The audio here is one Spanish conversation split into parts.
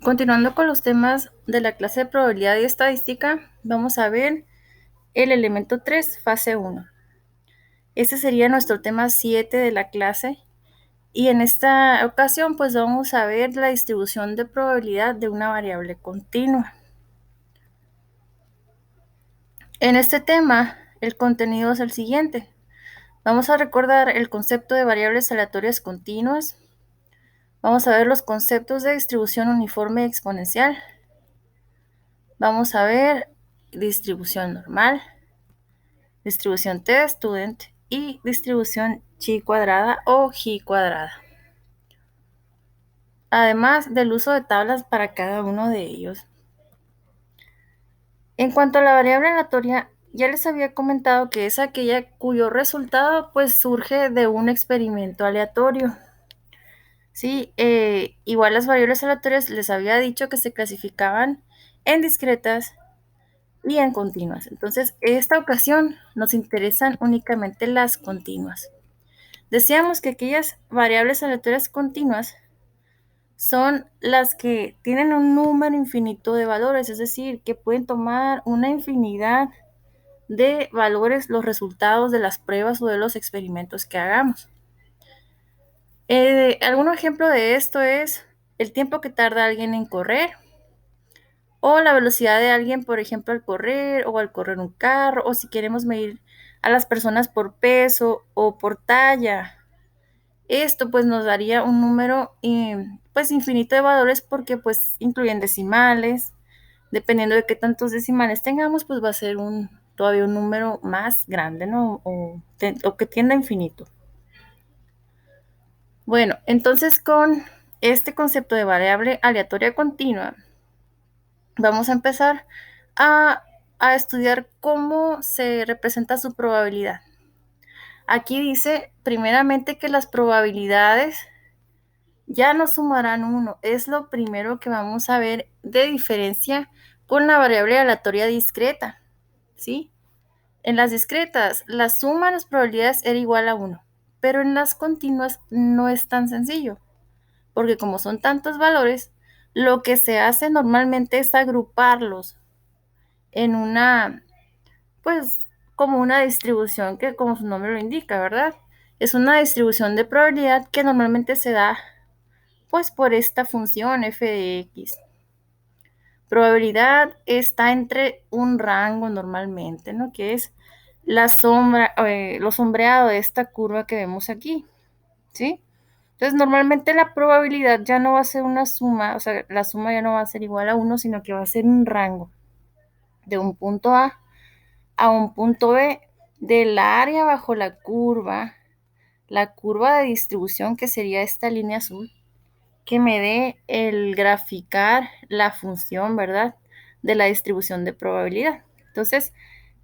Continuando con los temas de la clase de probabilidad y estadística, vamos a ver el elemento 3, fase 1. Este sería nuestro tema 7 de la clase y en esta ocasión pues vamos a ver la distribución de probabilidad de una variable continua. En este tema, el contenido es el siguiente. Vamos a recordar el concepto de variables aleatorias continuas. Vamos a ver los conceptos de distribución uniforme exponencial. Vamos a ver distribución normal, distribución t-student y distribución chi cuadrada o ji cuadrada. Además del uso de tablas para cada uno de ellos. En cuanto a la variable aleatoria, ya les había comentado que es aquella cuyo resultado pues surge de un experimento aleatorio. Sí, igual las variables aleatorias les había dicho que se clasificaban en discretas y en continuas. Entonces, en esta ocasión nos interesan únicamente las continuas. Decíamos que aquellas variables aleatorias continuas son las que tienen un número infinito de valores, es decir, que pueden tomar una infinidad de valores los resultados de las pruebas o de los experimentos que hagamos. Algún ejemplo de esto es el tiempo que tarda alguien en correr o la velocidad de alguien, por ejemplo, al correr o al correr un carro, o si queremos medir a las personas por peso o por talla. Esto pues nos daría un número pues infinito de valores porque pues incluyen decimales. Dependiendo de qué tantos decimales tengamos, pues va a ser todavía un número más grande, ¿no? O que tienda a infinito. Bueno, entonces con este concepto de variable aleatoria continua, vamos a empezar a estudiar cómo se representa su probabilidad. Aquí dice primeramente que las probabilidades ya no sumarán 1. Es lo primero que vamos a ver de diferencia con la variable aleatoria discreta, ¿sí? En las discretas, la suma de las probabilidades era igual a 1, pero en las continuas no es tan sencillo, porque como son tantos valores, lo que se hace normalmente es agruparlos en pues, como una distribución que, como su nombre lo indica, ¿verdad? Es una distribución de probabilidad que normalmente se da pues por esta función f de x. Probabilidad está entre un rango normalmente, ¿no? Que es lo sombreado de esta curva que vemos aquí, ¿sí? Entonces, normalmente la probabilidad ya no va a ser una suma, o sea, la suma ya no va a ser igual a 1, sino que va a ser un rango de un punto a un punto B del área bajo la curva de distribución, que sería esta línea azul, que me dé el graficar la función, ¿verdad?, de la distribución de probabilidad. Entonces,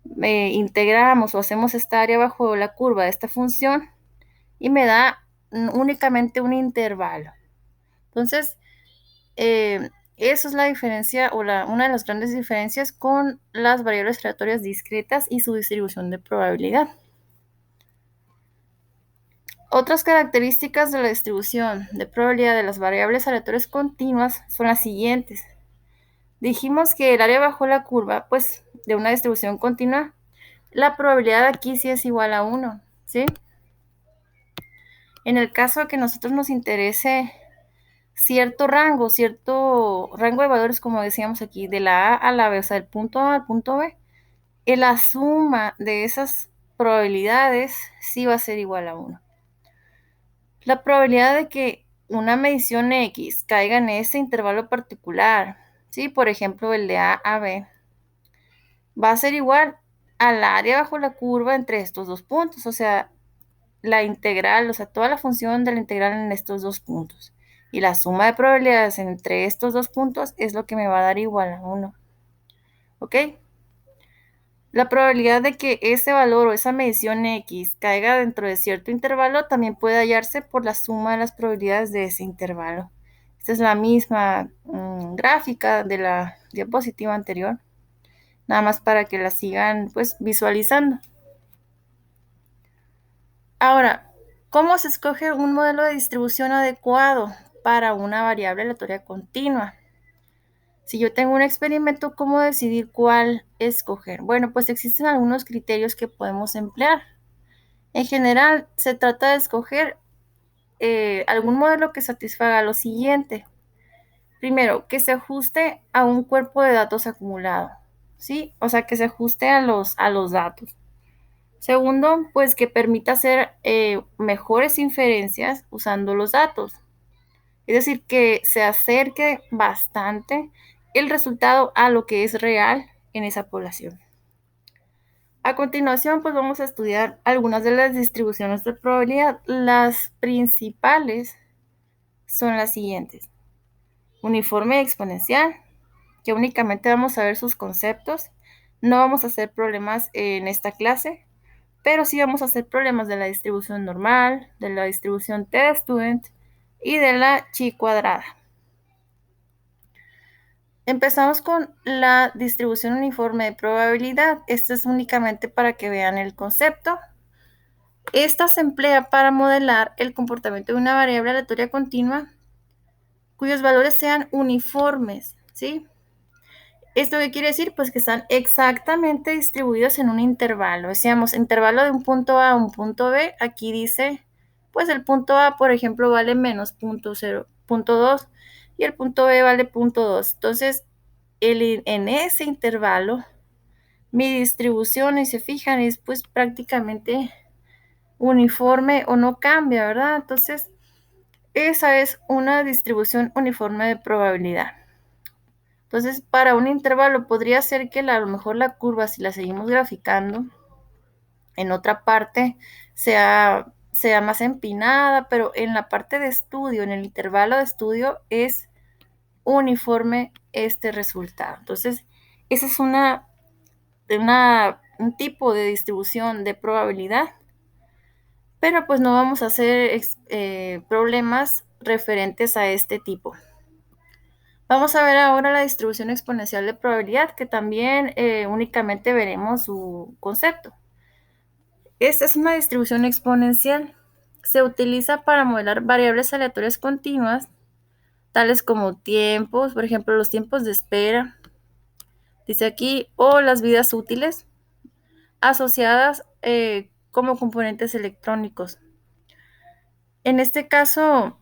integramos o hacemos esta área bajo la curva de esta función y me da únicamente un intervalo. Entonces, eso es la diferencia o una de las grandes diferencias con las variables aleatorias discretas y su distribución de probabilidad. Otras características de la distribución de probabilidad de las variables aleatorias continuas son las siguientes. Dijimos que el área bajo la curva, pues, de una distribución continua, la probabilidad aquí sí es igual a 1, ¿sí? En el caso de que a nosotros nos interese cierto rango de valores, como decíamos aquí, de la A a la B, o sea, del punto A al punto B, la suma de esas probabilidades sí va a ser igual a 1. La probabilidad de que una medición X caiga en ese intervalo particular, ¿sí? Por ejemplo, el de A a B, va a ser igual al área bajo la curva entre estos dos puntos, o sea, la integral, o sea, toda la función de la integral en estos dos puntos. Y la suma de probabilidades entre estos dos puntos es lo que me va a dar igual a 1. ¿Ok? La probabilidad de que ese valor o esa medición X caiga dentro de cierto intervalo también puede hallarse por la suma de las probabilidades de ese intervalo. Esta es la misma gráfica de la diapositiva anterior, nada más para que la sigan pues visualizando. Ahora, ¿cómo se escoge un modelo de distribución adecuado para una variable aleatoria continua? Si yo tengo un experimento, ¿cómo decidir cuál escoger? Bueno, pues existen algunos criterios que podemos emplear. En general, se trata de escoger algún modelo que satisfaga lo siguiente. Primero, que se ajuste a un cuerpo de datos acumulado, ¿sí? O sea, que se ajuste a los datos. Segundo, pues que permita hacer mejores inferencias usando los datos. Es decir, que se acerque bastante el resultado a lo que es real en esa población. A continuación, pues vamos a estudiar algunas de las distribuciones de probabilidad. Las principales son las siguientes. Uniforme exponencial, que únicamente vamos a ver sus conceptos. No vamos a hacer problemas en esta clase, pero sí vamos a hacer problemas de la distribución normal, de la distribución t-student y de la chi cuadrada. Empezamos con la distribución uniforme de probabilidad. Esto es únicamente para que vean el concepto. Esta se emplea para modelar el comportamiento de una variable aleatoria continua cuyos valores sean uniformes, ¿sí? ¿Esto qué quiere decir? Pues que están exactamente distribuidos en un intervalo. Decíamos, intervalo de un punto A a un punto B. Aquí dice, pues el punto A, por ejemplo, vale menos punto 2 y el punto B vale punto 2. Entonces, en ese intervalo, mi distribución, y se fijan, es pues prácticamente uniforme o no cambia, ¿verdad? Entonces, esa es una distribución uniforme de probabilidad. Entonces, para un intervalo podría ser que a lo mejor la curva, si la seguimos graficando, en otra parte sea más empinada, pero en la parte de estudio, en el intervalo de estudio, es uniforme este resultado. Entonces, esa es un tipo de distribución de probabilidad, pero pues no vamos a hacer problemas referentes a este tipo. Vamos a ver ahora la distribución exponencial de probabilidad, que también únicamente veremos su concepto. Esta es una distribución exponencial. Se utiliza para modelar variables aleatorias continuas, tales como tiempos, por ejemplo, los tiempos de espera, dice aquí, o las vidas útiles, asociadas como componentes electrónicos. En este caso,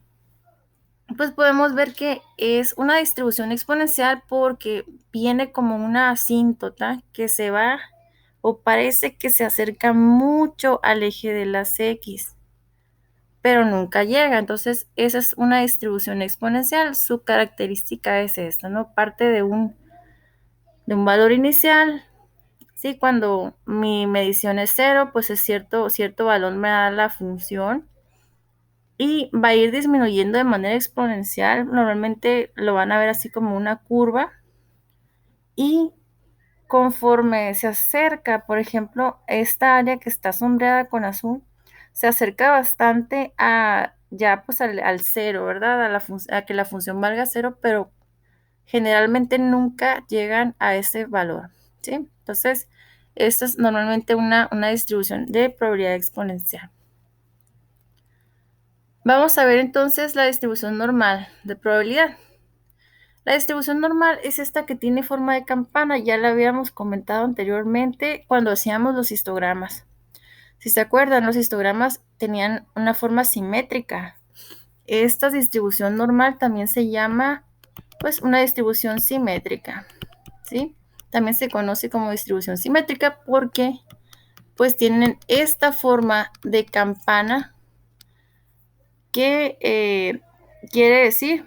pues podemos ver que es una distribución exponencial porque viene como una asíntota que se va o parece que se acerca mucho al eje de las X, pero nunca llega. Entonces, esa es una distribución exponencial. Su característica es esta, ¿no? Parte de un valor inicial, ¿sí? Cuando mi medición es 0, pues es cierto valor me da la función. Y va a ir disminuyendo de manera exponencial. Normalmente lo van a ver así como una curva. Y conforme se acerca, por ejemplo, esta área que está sombreada con azul, se acerca bastante a ya pues al cero, ¿verdad? A que la función valga 0, pero generalmente nunca llegan a ese valor, ¿sí? Entonces, esta es normalmente una distribución de probabilidad exponencial. Vamos a ver entonces la distribución normal de probabilidad. La distribución normal es esta que tiene forma de campana, ya la habíamos comentado anteriormente cuando hacíamos los histogramas. Si se acuerdan, los histogramas tenían una forma simétrica. Esta distribución normal también se llama pues una distribución simétrica, ¿sí? También se conoce como distribución simétrica porque pues tienen esta forma de campana que quiere decir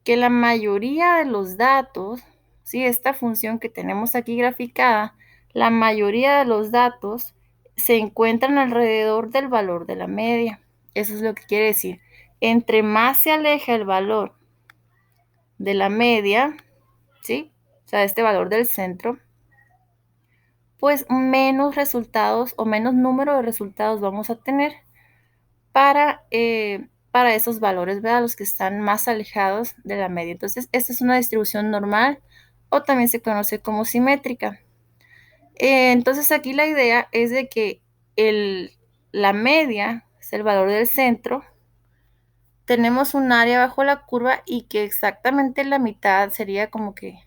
que la mayoría de los datos, ¿sí? Esta función que tenemos aquí graficada, la mayoría de los datos se encuentran alrededor del valor de la media. Eso es lo que quiere decir. Entre más se aleja el valor de la media, ¿sí? O sea, este valor del centro, pues menos resultados o menos número de resultados vamos a tener para esos valores, ¿verdad? Los que están más alejados de la media. Entonces, esta es una distribución normal o también se conoce como simétrica. Entonces, aquí la idea es de que la media es el valor del centro tenemos un área bajo la curva y que exactamente la mitad sería como que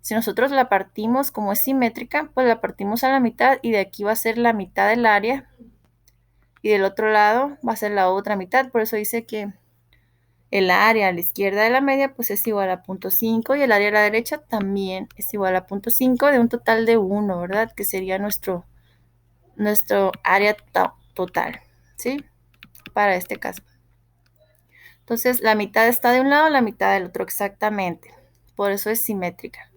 si nosotros la partimos como es simétrica, pues la partimos a la mitad y de aquí va a ser la mitad del área y del otro lado va a ser la otra mitad. Por eso dice que el área a la izquierda de la media pues es igual a 0.5 y el área a la derecha también es igual a 0.5 de un total de 1, ¿verdad? Que sería nuestro área total, ¿sí? Para este caso. Entonces, la mitad está de un lado, la mitad del otro, exactamente. Por eso es simétrica.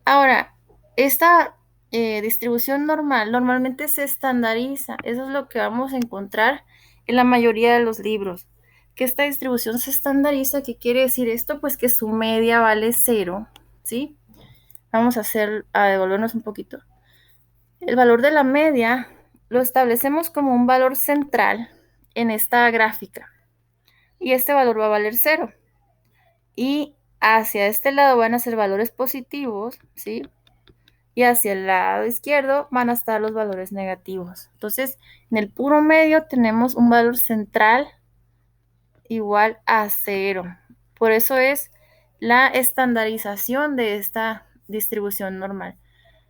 Ahora, esta distribución normal normalmente se estandariza. Eso es lo que vamos a encontrar en la mayoría de los libros. Que esta distribución se estandariza, ¿qué quiere decir esto? Pues que su media vale 0, ¿sí? Vamos a devolvernos un poquito. El valor de la media lo establecemos como un valor central en esta gráfica. Y este valor va a valer 0. Y hacia este lado van a ser valores positivos, ¿sí? Y hacia el lado izquierdo van a estar los valores negativos. Entonces, en el puro medio tenemos un valor central igual a 0. Por eso es la estandarización de esta distribución normal.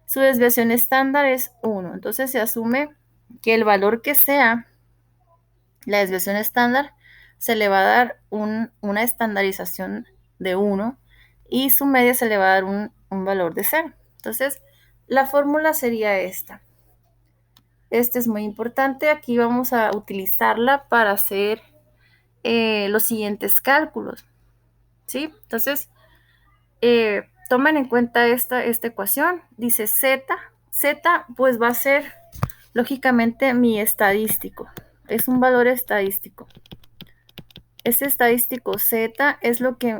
Su desviación estándar es 1. Entonces, se asume que el valor que sea la desviación estándar se le va a dar una estandarización de 1 y su media se le va a dar un valor de 0. Entonces, la fórmula sería esta. Esta es muy importante. Aquí vamos a utilizarla para hacer los siguientes cálculos, ¿sí? Entonces, tomen en cuenta esta ecuación. Dice Z. Z pues va a ser lógicamente mi estadístico. Es un valor estadístico. Ese estadístico Z es lo que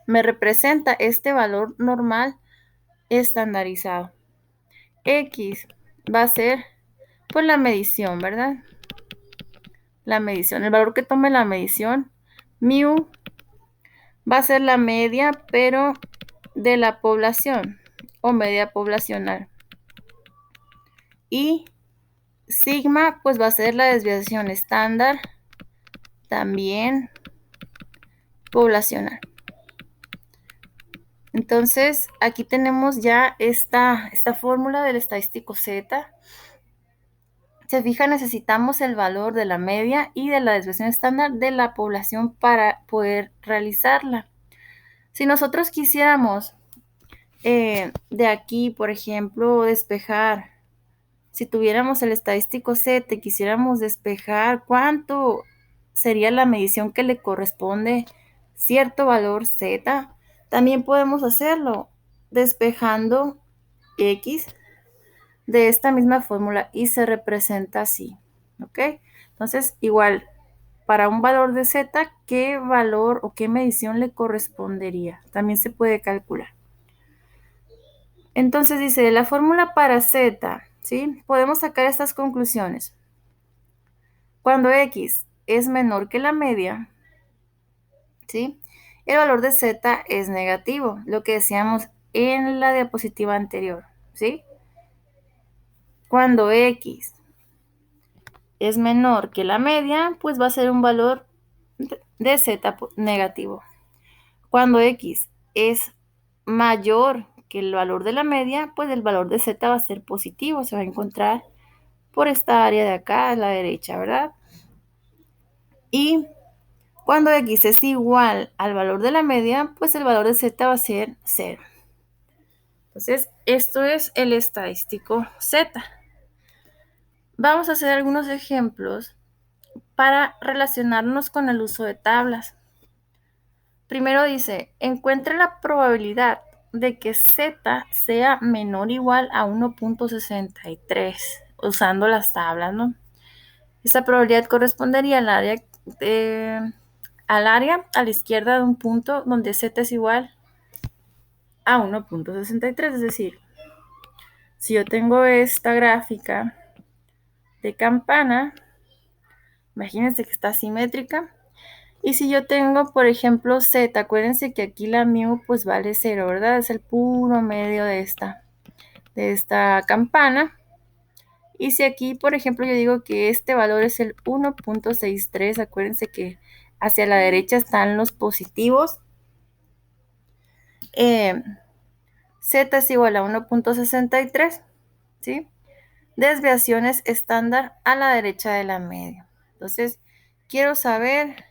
me representa este valor normal estandarizado. X va a ser pues la medición, ¿verdad? La medición, el valor que tome la medición. Mu va a ser la media, pero de la población o media poblacional. Y sigma pues va a ser la desviación estándar también poblacional. Entonces, aquí tenemos ya esta fórmula del estadístico Z. Se fija, necesitamos el valor de la media y de la desviación estándar de la población para poder realizarla. Si nosotros quisiéramos de aquí, por ejemplo, despejar, si tuviéramos el estadístico Z y quisiéramos despejar cuánto sería la medición que le corresponde cierto valor Z, también podemos hacerlo despejando X de esta misma fórmula y se representa así, ¿ok? Entonces, igual, para un valor de Z, ¿qué valor o qué medición le correspondería? También se puede calcular. Entonces dice, la fórmula para Z, ¿sí? Podemos sacar estas conclusiones. Cuando X es menor que la media, ¿sí? El valor de Z es negativo, lo que decíamos en la diapositiva anterior, ¿sí? Cuando X es menor que la media, pues va a ser un valor de Z negativo. Cuando X es mayor que el valor de la media, pues el valor de Z va a ser positivo, se va a encontrar por esta área de acá a la derecha, ¿verdad? Y cuando X es igual al valor de la media, pues el valor de Z va a ser 0. Entonces, esto es el estadístico Z. Vamos a hacer algunos ejemplos para relacionarnos con el uso de tablas. Primero dice, encuentre la probabilidad de que Z sea menor o igual a 1.63 usando las tablas, ¿no? Esta probabilidad correspondería al área a la izquierda de un punto donde Z es igual a 1.63, es decir, si yo tengo esta gráfica de campana, imagínense que está simétrica, y si yo tengo, por ejemplo, Z, acuérdense que aquí la mu pues vale 0, ¿verdad? Es el puro medio de esta campana. Y si aquí, por ejemplo, yo digo que este valor es el 1.63, acuérdense que hacia la derecha están los positivos. Z es igual a 1.63, ¿sí? Desviaciones estándar a la derecha de la media. Entonces, quiero saber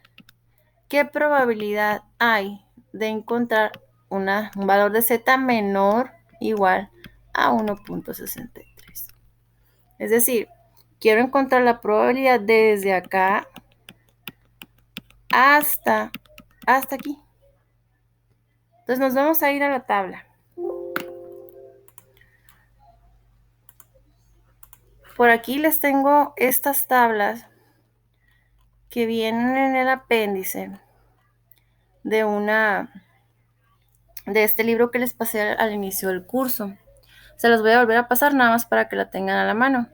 qué probabilidad hay de encontrar un valor de Z menor o igual a 1.63. Es decir, quiero encontrar la probabilidad desde acá hasta aquí. Entonces nos vamos a ir a la tabla. Por aquí les tengo estas tablas que vienen en el apéndice de este libro que les pasé al inicio del curso. Se los voy a volver a pasar nada más para que la tengan a la mano.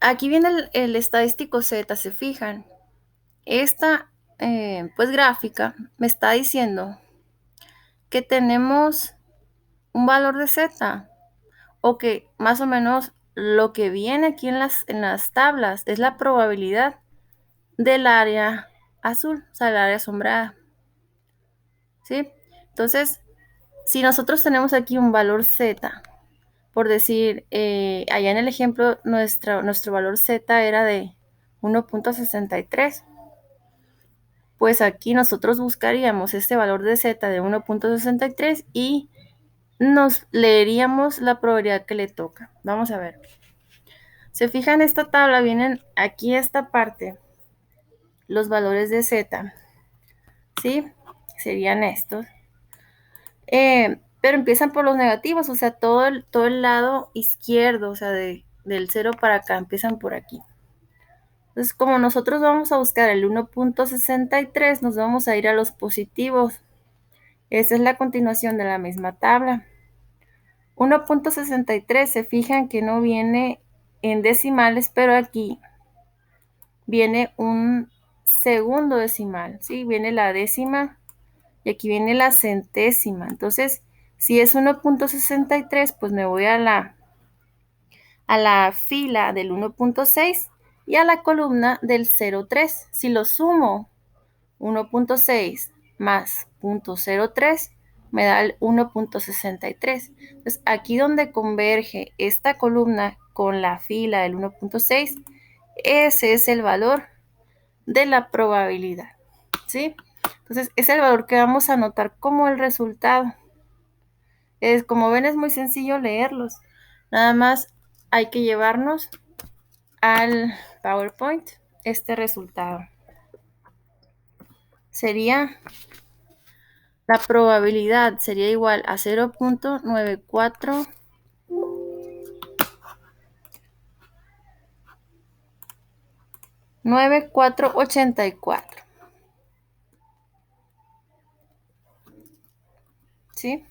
Aquí viene el estadístico Z, se fijan. Esta pues gráfica me está diciendo que tenemos un valor de Z, o que más o menos lo que viene aquí en las tablas es la probabilidad del área azul, o sea, el área sombreada. ¿Sí? Entonces, si nosotros tenemos aquí un valor Z, por decir, allá en el ejemplo, nuestro valor Z era de 1.63, pues aquí nosotros buscaríamos este valor de Z de 1.63 y nos leeríamos la probabilidad que le toca. Vamos a ver. Se fijan en esta tabla, vienen aquí esta parte, los valores de Z, ¿sí? Serían estos. Pero empiezan por los negativos, o sea, todo el lado izquierdo, o sea, del 0 para acá, empiezan por aquí. Entonces, como nosotros vamos a buscar el 1.63, nos vamos a ir a los positivos. Esa es la continuación de la misma tabla. 1.63, se fijan que no viene en decimales, pero aquí viene un segundo decimal, ¿sí? Viene la décima y aquí viene la centésima. Entonces, si es 1.63, pues me voy a la fila del 1.6 y a la columna del 0.3. Si lo sumo, 1.6 más 0.03 me da el 1.63. Entonces, aquí donde converge esta columna con la fila del 1.6, ese es el valor de la probabilidad, ¿sí? Entonces, es el valor que vamos a anotar como el resultado. Como ven, es muy sencillo leerlos. Nada más hay que llevarnos al PowerPoint este resultado. Sería, la probabilidad sería igual a 0.9484. ¿Sí?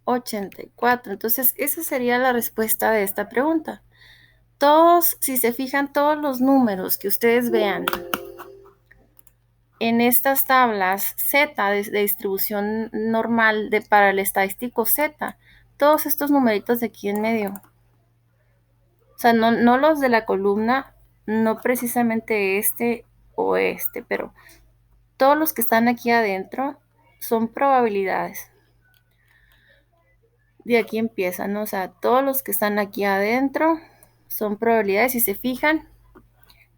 84. Entonces, esa sería la respuesta de esta pregunta. Todos, si se fijan, todos los números que ustedes vean en estas tablas Z de distribución normal para el estadístico Z, todos estos numeritos de aquí en medio, o sea, no los de la columna, no precisamente este o este, pero todos los que están aquí adentro son probabilidades. De aquí empiezan, ¿no? O sea, todos los que están aquí adentro son probabilidades. Si se fijan,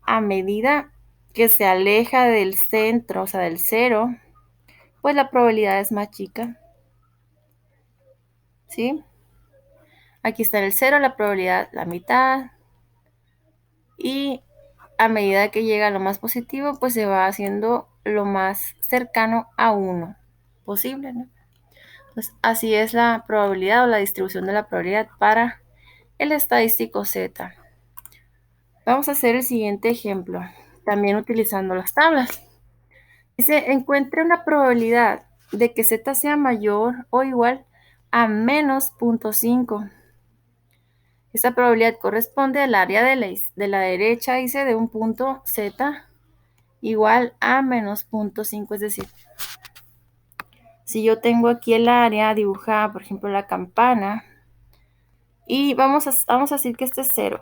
a medida que se aleja del centro, o sea, del 0, pues la probabilidad es más chica. ¿Sí? Aquí está el 0, la probabilidad la mitad. Y a medida que llega a lo más positivo, pues se va haciendo lo más cercano a 1 posible, ¿no? Pues así es la probabilidad o la distribución de la probabilidad para el estadístico Z. Vamos a hacer el siguiente ejemplo, también utilizando las tablas. Dice, encuentre una probabilidad de que Z sea mayor o igual a menos 0.5. Esta probabilidad corresponde al área de la derecha, dice, de un punto Z igual a menos 0.5. Es decir, si yo tengo aquí el área dibujada, por ejemplo, la campana, Y vamos a decir que este es 0.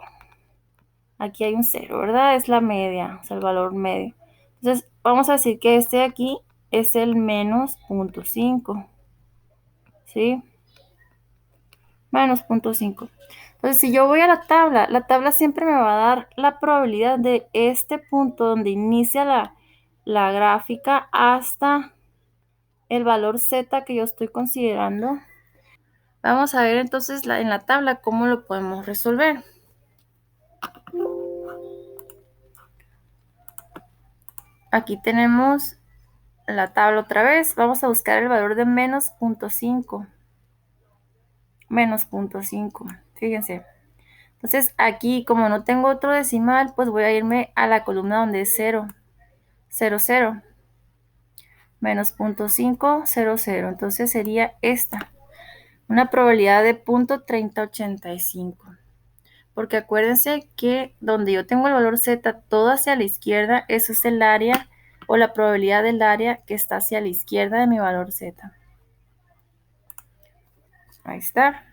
Aquí hay un 0, ¿verdad? Es la media, o sea, el valor medio. Entonces, vamos a decir que este de aquí es el menos 0.5, ¿sí? Menos 0.5. Entonces, si yo voy a la tabla siempre me va a dar la probabilidad de este punto donde inicia la gráfica hasta el valor z que yo estoy considerando. Vamos a ver entonces en la tabla cómo lo podemos resolver. Aquí tenemos la tabla otra vez. Vamos a buscar el valor de menos 0.5. Menos 0.5. Fíjense. Entonces aquí, como no tengo otro decimal, pues voy a irme a la columna donde es 0. 0, 0. Menos 0.5, 0, 0. Entonces sería esta. Una probabilidad de 0.3085. Porque acuérdense que donde yo tengo el valor z todo hacia la izquierda, eso es el área o la probabilidad del área que está hacia la izquierda de mi valor z. Ahí está.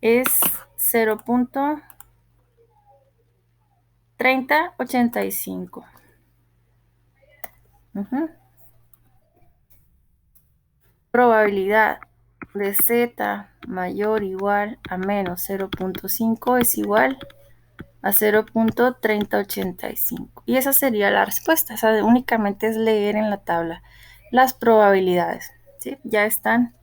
Es 0.3085. Probabilidad de z mayor o igual a menos 0.5 es igual a 0.3085. Y esa sería la respuesta. O sea, únicamente es leer en la tabla las probabilidades. ¿Sí? Ya están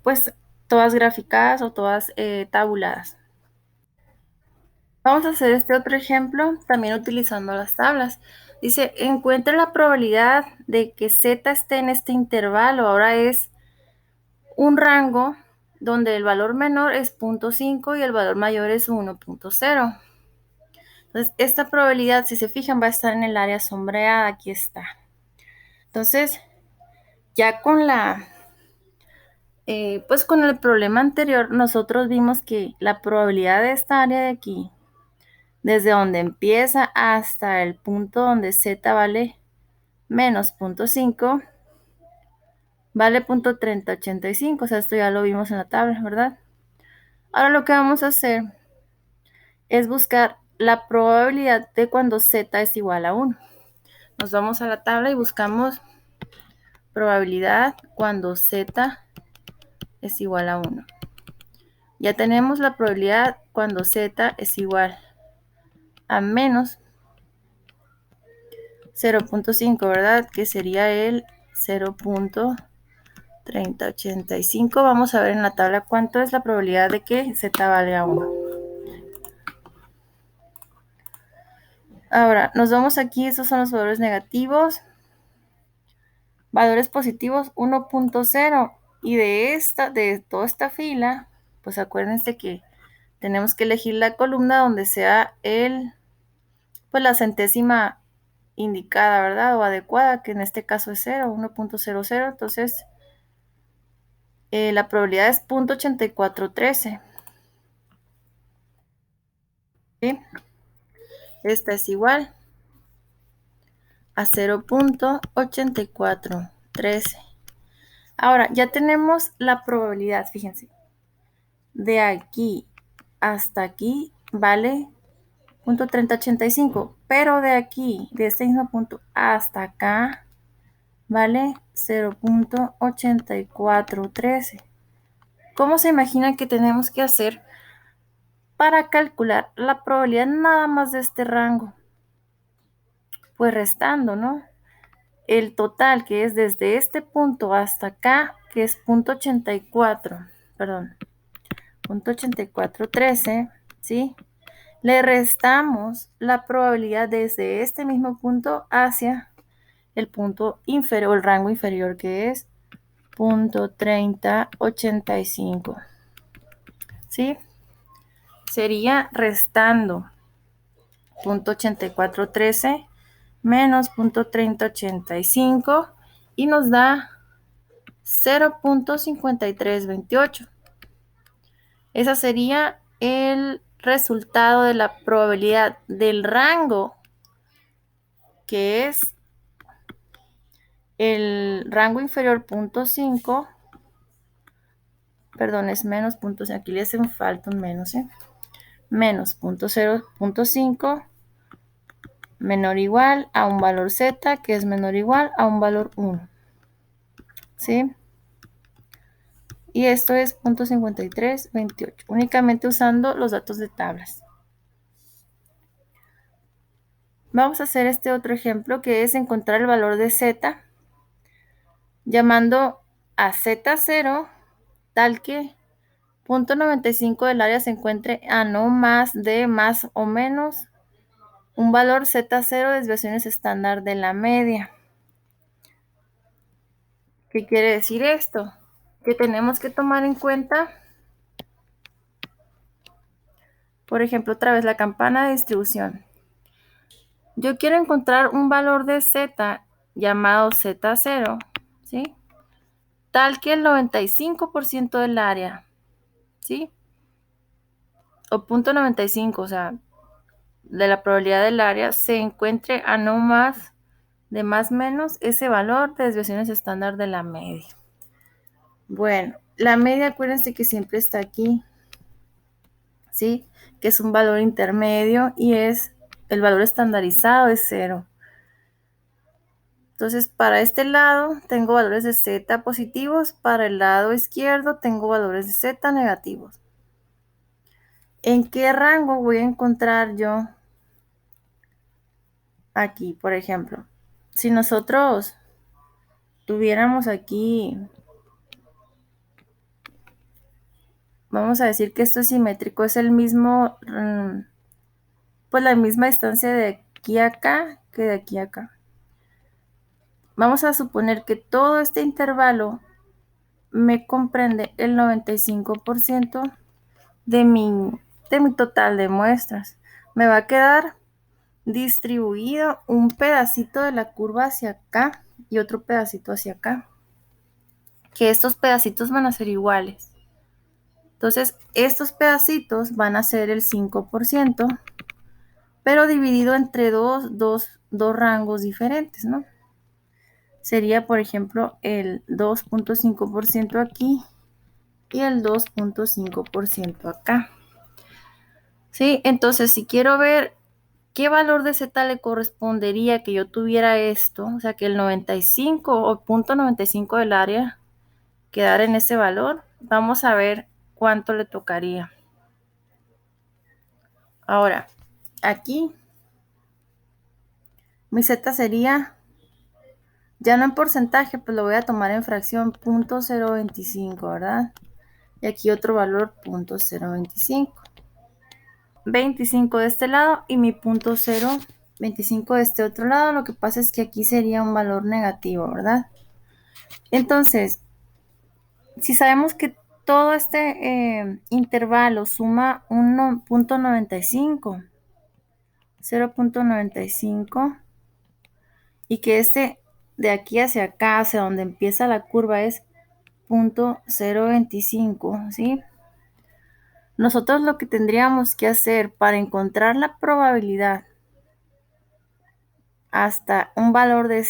pues todas graficadas o todas tabuladas. Vamos a hacer este otro ejemplo también utilizando las tablas. Dice, encuentra la probabilidad de que z esté en este intervalo. Ahora es un rango donde el valor menor es 0.5 y el valor mayor es 1.0. Entonces, esta probabilidad, si se fijan, va a estar en el área sombreada. Aquí está. Entonces, ya pues con el problema anterior, nosotros vimos que la probabilidad de esta área de aquí, desde donde empieza hasta el punto donde z vale menos 0.5, vale 0.3085. O sea, esto ya lo vimos en la tabla, ¿verdad? Ahora lo que vamos a hacer es buscar la probabilidad de cuando z es igual a 1. Nos vamos a la tabla y buscamos probabilidad cuando z es igual a 1. Ya tenemos la probabilidad cuando z es igual a menos 0.5, ¿verdad? Que sería el 0.3085. Vamos a ver en la tabla cuánto es la probabilidad de que z valga 1. Ahora, nos vamos aquí, estos son los valores negativos. Valores positivos 1.0. Y de toda esta fila, pues acuérdense que tenemos que elegir la columna donde sea pues la centésima indicada, ¿verdad? O adecuada, que en este caso es 0, 1.00. Entonces, la probabilidad es 0.8413. ¿Sí? Esta es igual a 0.8413. Ahora, ya tenemos la probabilidad, fíjense. De aquí hasta aquí vale 0.3085, pero de aquí, de este mismo punto hasta acá, vale 0.8413. ¿Cómo se imagina que tenemos que hacer para calcular la probabilidad nada más de este rango? Pues restando, ¿no? El total, que es desde este punto hasta acá, que es 0.84, perdón, 0.8413, ¿sí? Le restamos la probabilidad desde este mismo punto hacia el punto inferior, el rango inferior, que es 0.3085. ¿Sí? Sería restando 0.8413 menos 0.3085 y nos da 0.5328. Ese sería el resultado de la probabilidad del rango, que es el rango inferior 0.5 perdón, es menos punto, aquí le hacen falta un menos, menos 0.5 menor o igual a un valor z que es menor o igual a un valor 1, ¿sí? Y esto es 0.5328, únicamente usando los datos de tablas. Vamos a hacer este otro ejemplo que es encontrar el valor de z llamando a z0 tal que 0.95 del área se encuentre a no más de más o menos un valor z0 de desviaciones estándar de la media. ¿Qué quiere decir esto? Que tenemos que tomar en cuenta, por ejemplo, otra vez la campana de distribución. Yo quiero encontrar un valor de z llamado z0, ¿sí? Tal que el 95% del área, ¿sí? O 0.95, o sea, de la probabilidad del área se encuentre a no más de más o menos ese valor de desviaciones estándar de la media. Bueno, la media acuérdense que siempre está aquí, ¿sí? Que es un valor intermedio y es el valor estandarizado es 0. Entonces, para este lado tengo valores de z positivos, para el lado izquierdo tengo valores de z negativos. ¿En qué rango voy a encontrar yo aquí, por ejemplo? Si nosotros tuviéramos aquí, vamos a decir que esto es simétrico, es el mismo, pues la misma distancia de aquí a acá que de aquí a acá. Vamos a suponer que todo este intervalo me comprende el 95% de mi total de muestras. Me va a quedar distribuido un pedacito de la curva hacia acá y otro pedacito hacia acá. Que estos pedacitos van a ser iguales. Entonces, estos pedacitos van a ser el 5%, pero dividido entre dos rangos diferentes, ¿no? Sería, por ejemplo, el 2.5% aquí y el 2.5% acá. ¿Sí? Entonces, si quiero ver qué valor de z le correspondería que yo tuviera esto, o sea, que el 95 o 0.95 del área quedara en ese valor, vamos a ver cuánto le tocaría. Ahora, aquí mi z sería, ya no en porcentaje, pues lo voy a tomar en fracción 0.025, ¿verdad? Y aquí otro valor 0.025. 25 de este lado y mi 0.025 de este otro lado. Lo que pasa es que aquí sería un valor negativo, ¿verdad? Entonces, si sabemos que todo este intervalo suma 1.95, 0.95, y que este de aquí hacia acá, hacia donde empieza la curva, es 0.025, ¿sí? Nosotros lo que tendríamos que hacer para encontrar la probabilidad hasta un valor de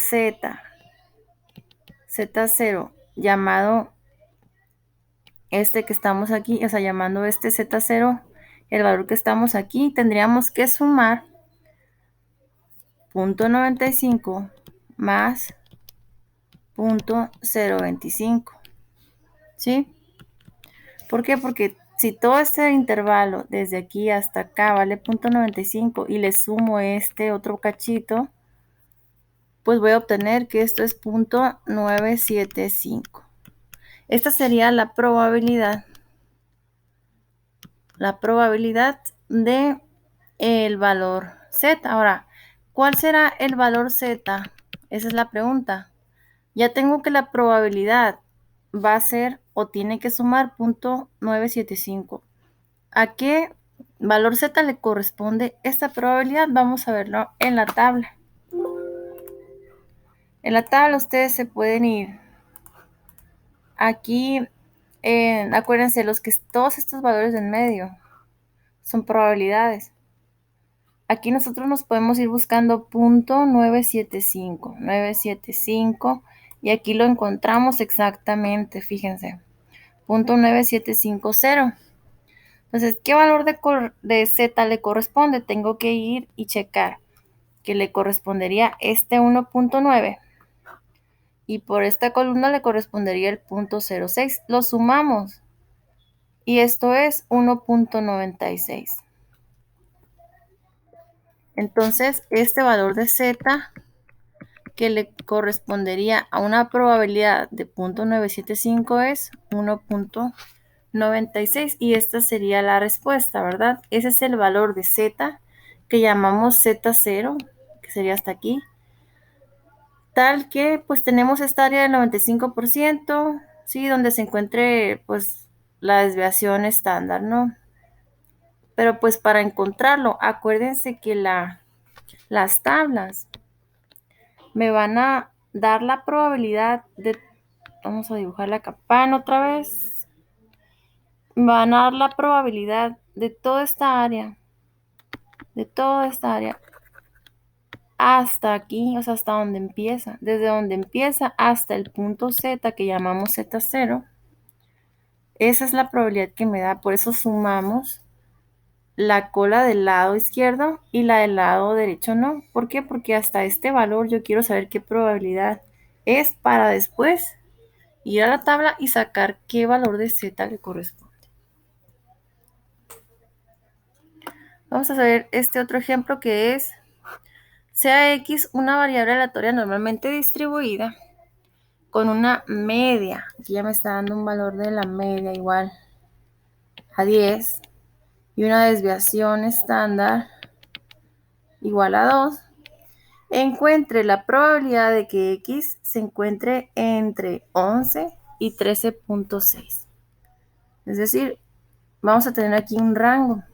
z0, llamado este que estamos aquí, o sea, llamando este z0, el valor que estamos aquí, tendríamos que sumar 0.95 más 0.025, ¿sí? ¿Por qué? Porque si todo este intervalo desde aquí hasta acá vale 0.95 y le sumo este otro cachito, pues voy a obtener que esto es 0.975. Esta sería la probabilidad de el valor z. Ahora, ¿cuál será el valor z? Esa es la pregunta. Ya tengo que la probabilidad va a ser o tiene que sumar 0.975. ¿A qué valor z le corresponde esta probabilidad? Vamos a verlo en la tabla. En la tabla ustedes se pueden ir aquí, acuérdense, todos estos valores en medio son probabilidades. Aquí nosotros nos podemos ir buscando 0.975, y aquí lo encontramos exactamente, fíjense. 0.9750. Entonces, ¿qué valor de z le corresponde? Tengo que ir y checar que le correspondería este 1.9 y por esta columna le correspondería el 0.06. Lo sumamos y esto es 1.96. Entonces, este valor de z que le correspondería a una probabilidad de 0.975 es 1.96 y esta sería la respuesta, ¿verdad? Ese es el valor de z que llamamos z0, que sería hasta aquí, tal que pues tenemos esta área del 95%, ¿sí? Donde se encuentre pues la desviación estándar, ¿no? Pero pues para encontrarlo, acuérdense que las tablas me van a dar la probabilidad de, vamos a dibujar la campana otra vez, me van a dar la probabilidad de toda esta área, hasta aquí, o sea, hasta donde empieza, desde donde empieza hasta el punto Z que llamamos Z0. Esa es la probabilidad que me da, por eso sumamos la cola del lado izquierdo y la del lado derecho no. ¿Por qué? Porque hasta este valor yo quiero saber qué probabilidad es para después ir a la tabla y sacar qué valor de z le corresponde. Vamos a ver este otro ejemplo que es sea x una variable aleatoria normalmente distribuida con una media. Aquí ya me está dando un valor de la media igual a 10 y una desviación estándar igual a 2. Encuentre la probabilidad de que x se encuentre entre 11 y 13.6. Es decir, vamos a tener aquí un rango.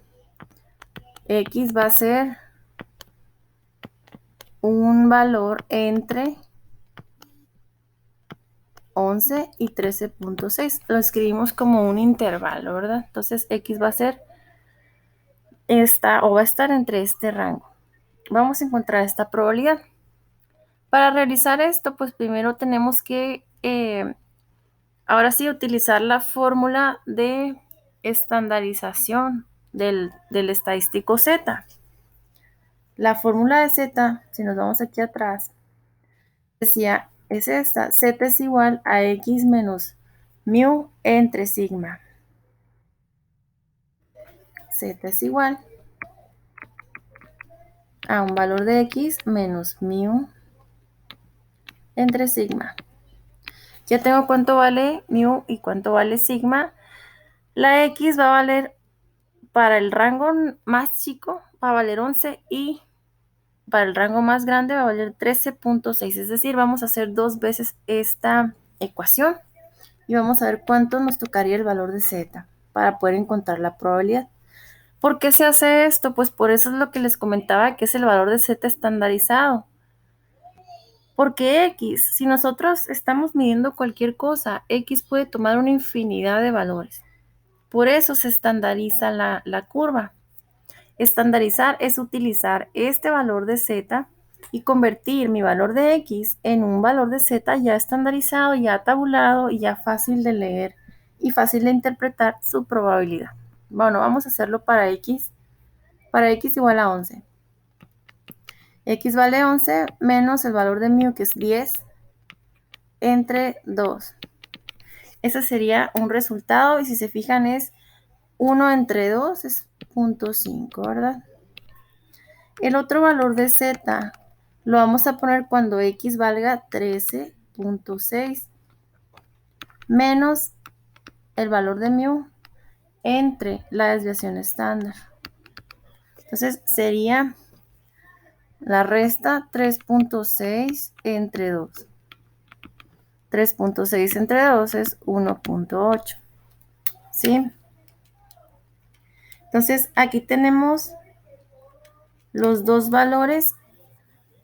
X va a ser un valor entre 11 y 13.6. Lo escribimos como un intervalo, ¿verdad? Entonces X va a ser esta o va a estar entre este rango. Vamos a encontrar esta probabilidad. Para realizar esto, pues primero tenemos que, ahora sí, utilizar la fórmula de estandarización del estadístico Z. La fórmula de Z, si nos vamos aquí atrás, decía, es esta, Z es igual a X menos mu entre sigma. Z es igual a un valor de X menos mu entre sigma. Ya tengo cuánto vale mu y cuánto vale sigma. La X va a valer, para el rango más chico, va a valer 11 y para el rango más grande va a valer 13.6. Es decir, vamos a hacer dos veces esta ecuación y vamos a ver cuánto nos tocaría el valor de Z para poder encontrar la probabilidad. ¿Por qué se hace esto? Pues por eso es lo que les comentaba, que es el valor de Z estandarizado. Porque X, si nosotros estamos midiendo cualquier cosa, X puede tomar una infinidad de valores. Por eso se estandariza la curva. Estandarizar es utilizar este valor de Z y convertir mi valor de X en un valor de Z ya estandarizado, ya tabulado y ya fácil de leer y fácil de interpretar su probabilidad. Bueno, vamos a hacerlo para X. Para X igual a 11. X vale 11 menos el valor de mu, que es 10, entre 2. Ese sería un resultado y si se fijan es 1 entre 2 es 0.5, ¿verdad? El otro valor de Z lo vamos a poner cuando X valga 13.6 menos el valor de mu entre la desviación estándar. Entonces sería la resta 3.6 entre 2. 3.6 entre 2 es 1.8. ¿Sí? Entonces aquí tenemos los dos valores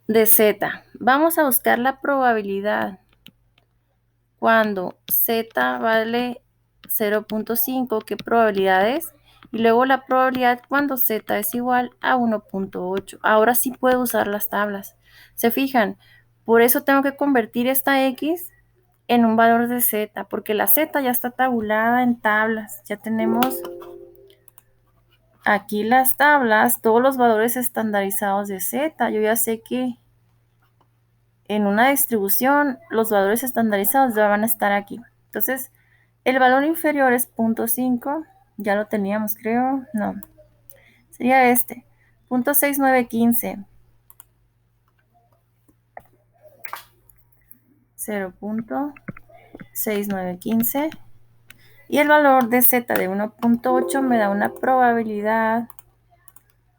de Z. Vamos a buscar la probabilidad cuando Z vale 0.5, ¿qué probabilidad es? Y luego la probabilidad cuando Z es igual a 1.8. Ahora sí puedo usar las tablas. ¿Se fijan? Por eso tengo que convertir esta X en un valor de Z, porque la Z ya está tabulada en tablas. Ya tenemos aquí las tablas, todos los valores estandarizados de Z. Yo ya sé que en una distribución los valores estandarizados ya van a estar aquí. Entonces, el valor inferior es 0.5. Ya lo teníamos, creo. No. Sería este. 0.6915. 0.6915. Y el valor de Z de 1.8 me da una probabilidad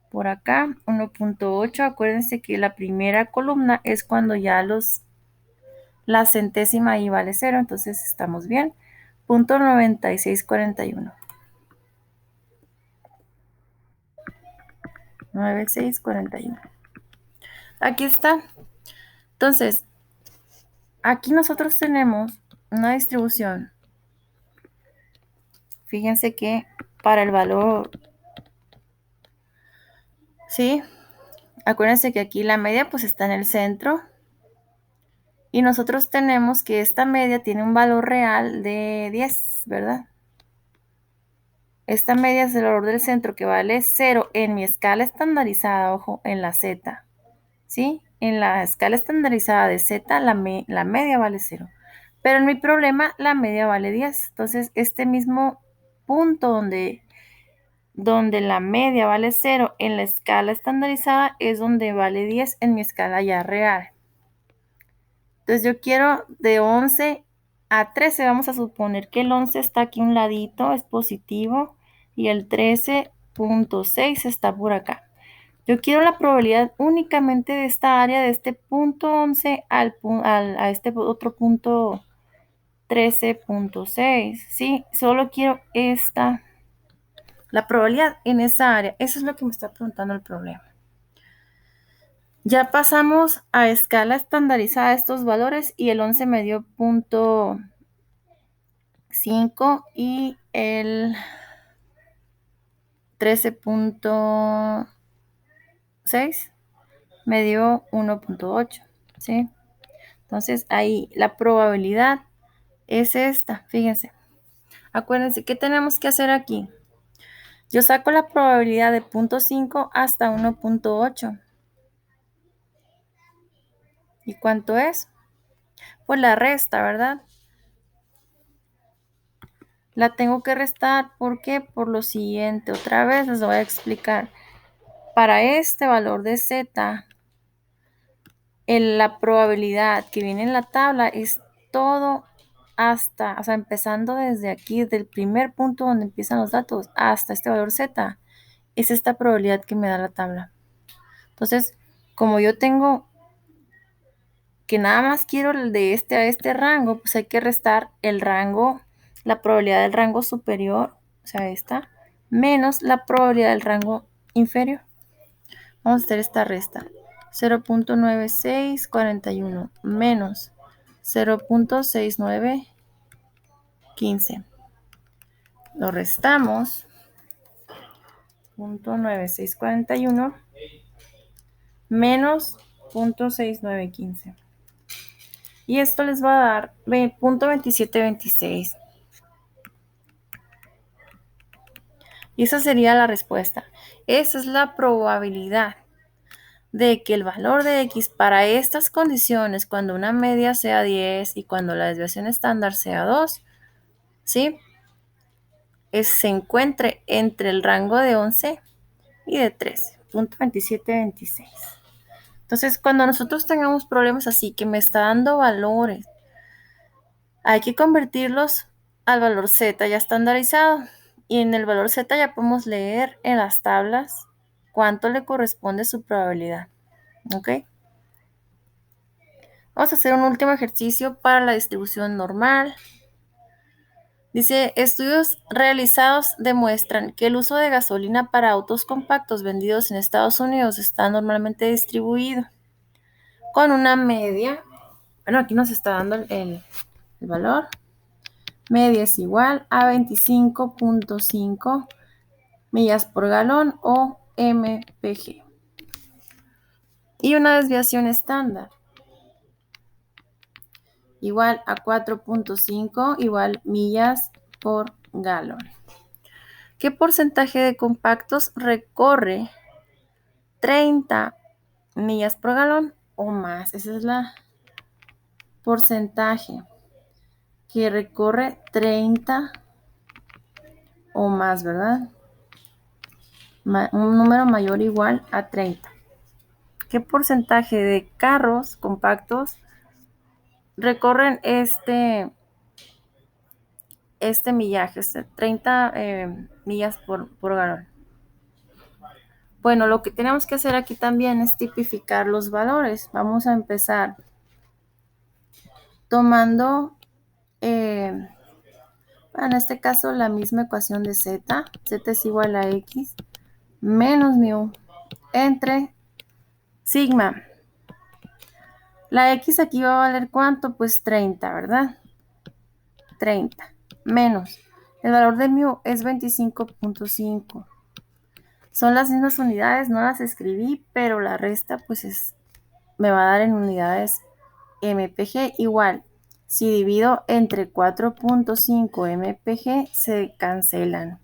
por acá, 1.8. Acuérdense que la primera columna es cuando ya la centésima ahí vale 0, entonces estamos bien. 0.9641. 9641. Aquí está. Entonces, aquí nosotros tenemos una distribución. Fíjense que para el valor, ¿sí? Acuérdense que aquí la media pues está en el centro. Y nosotros tenemos que esta media tiene un valor real de 10, ¿verdad? Esta media es el valor del centro que vale 0 en mi escala estandarizada, ojo, en la Z. ¿Sí? En la escala estandarizada de Z, la media vale 0. Pero en mi problema, la media vale 10. Entonces, este mismo punto donde la media vale 0 en la escala estandarizada es donde vale 10 en mi escala ya real. Entonces, yo quiero de 11 a 13. Vamos a suponer que el 11 está aquí a un ladito, es positivo, y el 13.6 está por acá. Yo quiero la probabilidad únicamente de esta área, de este punto 11 a este otro punto 13.6, ¿sí? Solo quiero la probabilidad en esa área. Eso es lo que me está preguntando el problema. Ya pasamos a escala estandarizada estos valores y el 11 me dio 0.5 y el 13.6 me dio 1.8, ¿sí? Entonces ahí la probabilidad es esta, fíjense. Acuérdense, ¿qué tenemos que hacer aquí? Yo saco la probabilidad de 0.5 hasta 1.8. ¿Y cuánto es? Pues la resta, ¿verdad? La tengo que restar, ¿por qué? Por lo siguiente, otra vez les voy a explicar. Para este valor de Z, la probabilidad que viene en la tabla es todo hasta, o sea, empezando desde aquí, del primer punto donde empiezan los datos, hasta este valor Z. Es esta probabilidad que me da la tabla. Entonces, como yo tengo que nada más quiero el de este a este rango, pues hay que restar el rango, la probabilidad del rango superior, o sea, esta, menos la probabilidad del rango inferior. Vamos a hacer esta resta. 0.9641 menos 0.6915. Lo restamos. 0.9641 menos 0.6915. Y esto les va a dar 0.2726. Y esa sería la respuesta. Esa es la probabilidad de que el valor de X para estas condiciones, cuando una media sea 10 y cuando la desviación estándar sea 2, ¿sí? Se encuentre entre el rango de 11 y de 13.2726. Entonces, cuando nosotros tengamos problemas así, que me está dando valores, hay que convertirlos al valor Z ya estandarizado. Y en el valor Z ya podemos leer en las tablas cuánto le corresponde su probabilidad. ¿Ok? Vamos a hacer un último ejercicio para la distribución normal. Dice, estudios realizados demuestran que el uso de gasolina para autos compactos vendidos en Estados Unidos está normalmente distribuido con una media. Bueno, aquí nos está dando el valor. Media es igual a 25.5 millas por galón o mpg. Y una desviación estándar igual a 4.5 igual millas por galón. ¿Qué porcentaje de compactos recorre 30 millas por galón o más? Esa es la porcentaje que recorre 30 o más, ¿verdad? Un número mayor o igual a 30. ¿Qué porcentaje de carros compactos recorren este millaje, 30 millas por galón? Bueno, lo que tenemos que hacer aquí también es tipificar los valores. Vamos a empezar tomando, en este caso, la misma ecuación de z. Z es igual a x menos mu entre sigma. La x aquí va a valer ¿cuánto? Pues 30, ¿verdad? 30 menos. El valor de mu es 25.5. Son las mismas unidades, no las escribí, pero la resta pues me va a dar en unidades mpg igual. Si divido entre 4.5 mpg se cancelan.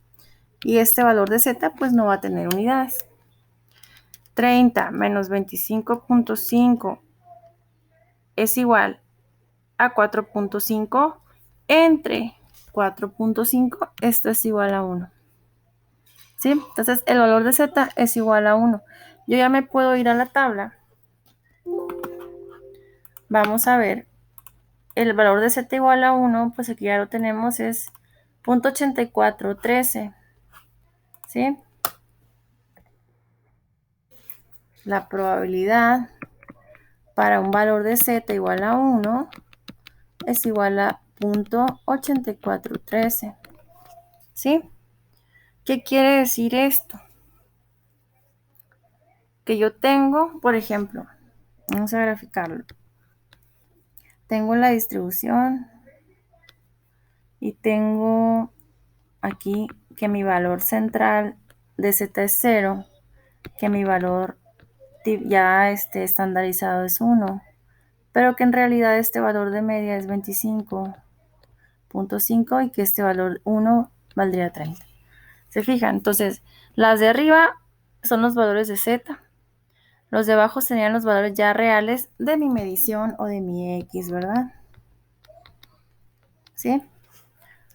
Y este valor de z pues no va a tener unidades. 30 menos 25.5 es igual a 4.5 entre 4.5, esto es igual a 1. ¿Sí? Entonces el valor de z es igual a 1. Yo ya me puedo ir a la tabla. Vamos a ver. El valor de z igual a 1, pues aquí ya lo tenemos, es 0.8413. ¿Sí? La probabilidad para un valor de z igual a 1 es igual a 0.8413. ¿Sí? ¿Qué quiere decir esto? Que yo tengo, por ejemplo, vamos a graficarlo. Tengo la distribución y tengo aquí que mi valor central de z es 0, que mi valor ya estandarizado es 1, pero que en realidad este valor de media es 25.5 y que este valor 1 valdría 30. ¿Se fijan? Entonces, las de arriba son los valores de z, los de abajo serían los valores ya reales de mi medición o de mi x, ¿verdad? ¿Sí?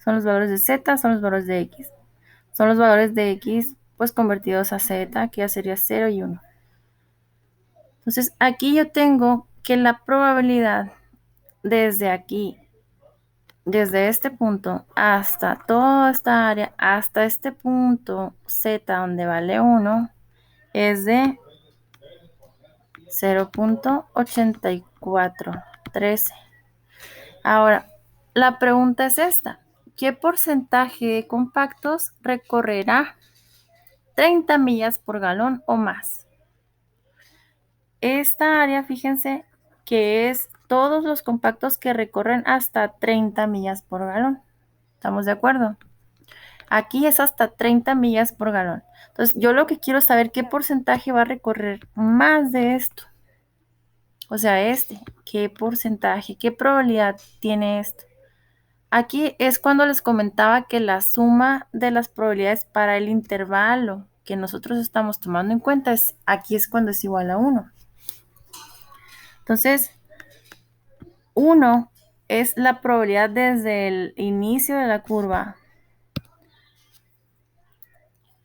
Son los valores de z, son los valores de x. Son los valores de x pues convertidos a z, que ya sería 0 y 1. Entonces, aquí yo tengo que la probabilidad desde aquí, desde este punto hasta toda esta área, hasta este punto z donde vale 1, es de 0.8413. Ahora, la pregunta es esta. ¿Qué porcentaje de compactos recorrerá 30 millas por galón o más? Esta área, fíjense, que es todos los compactos que recorren hasta 30 millas por galón. ¿Estamos de acuerdo? Aquí es hasta 30 millas por galón. Entonces, yo lo que quiero saber qué porcentaje va a recorrer más de esto. O sea, ¿qué porcentaje, qué probabilidad tiene esto? Aquí es cuando les comentaba que la suma de las probabilidades para el intervalo que nosotros estamos tomando en cuenta aquí es cuando es igual a 1. Entonces, 1 es la probabilidad desde el inicio de la curva,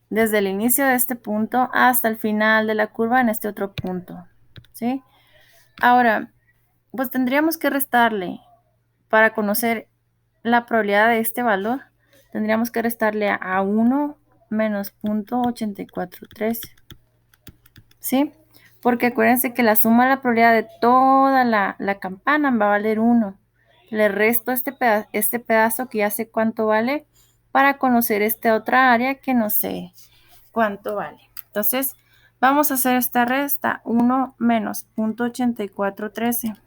desde el inicio de este punto hasta el final de la curva en este otro punto, ¿sí? Ahora, pues tendríamos que restarle, para conocer la probabilidad de este valor, tendríamos que restarle a 1 menos 0.8413, ¿sí? Porque acuérdense que la suma de la probabilidad de toda la campana va a valer 1. Le resto este pedazo que ya sé cuánto vale para conocer esta otra área que no sé cuánto vale. Entonces, vamos a hacer esta resta. 1 menos 0.8413.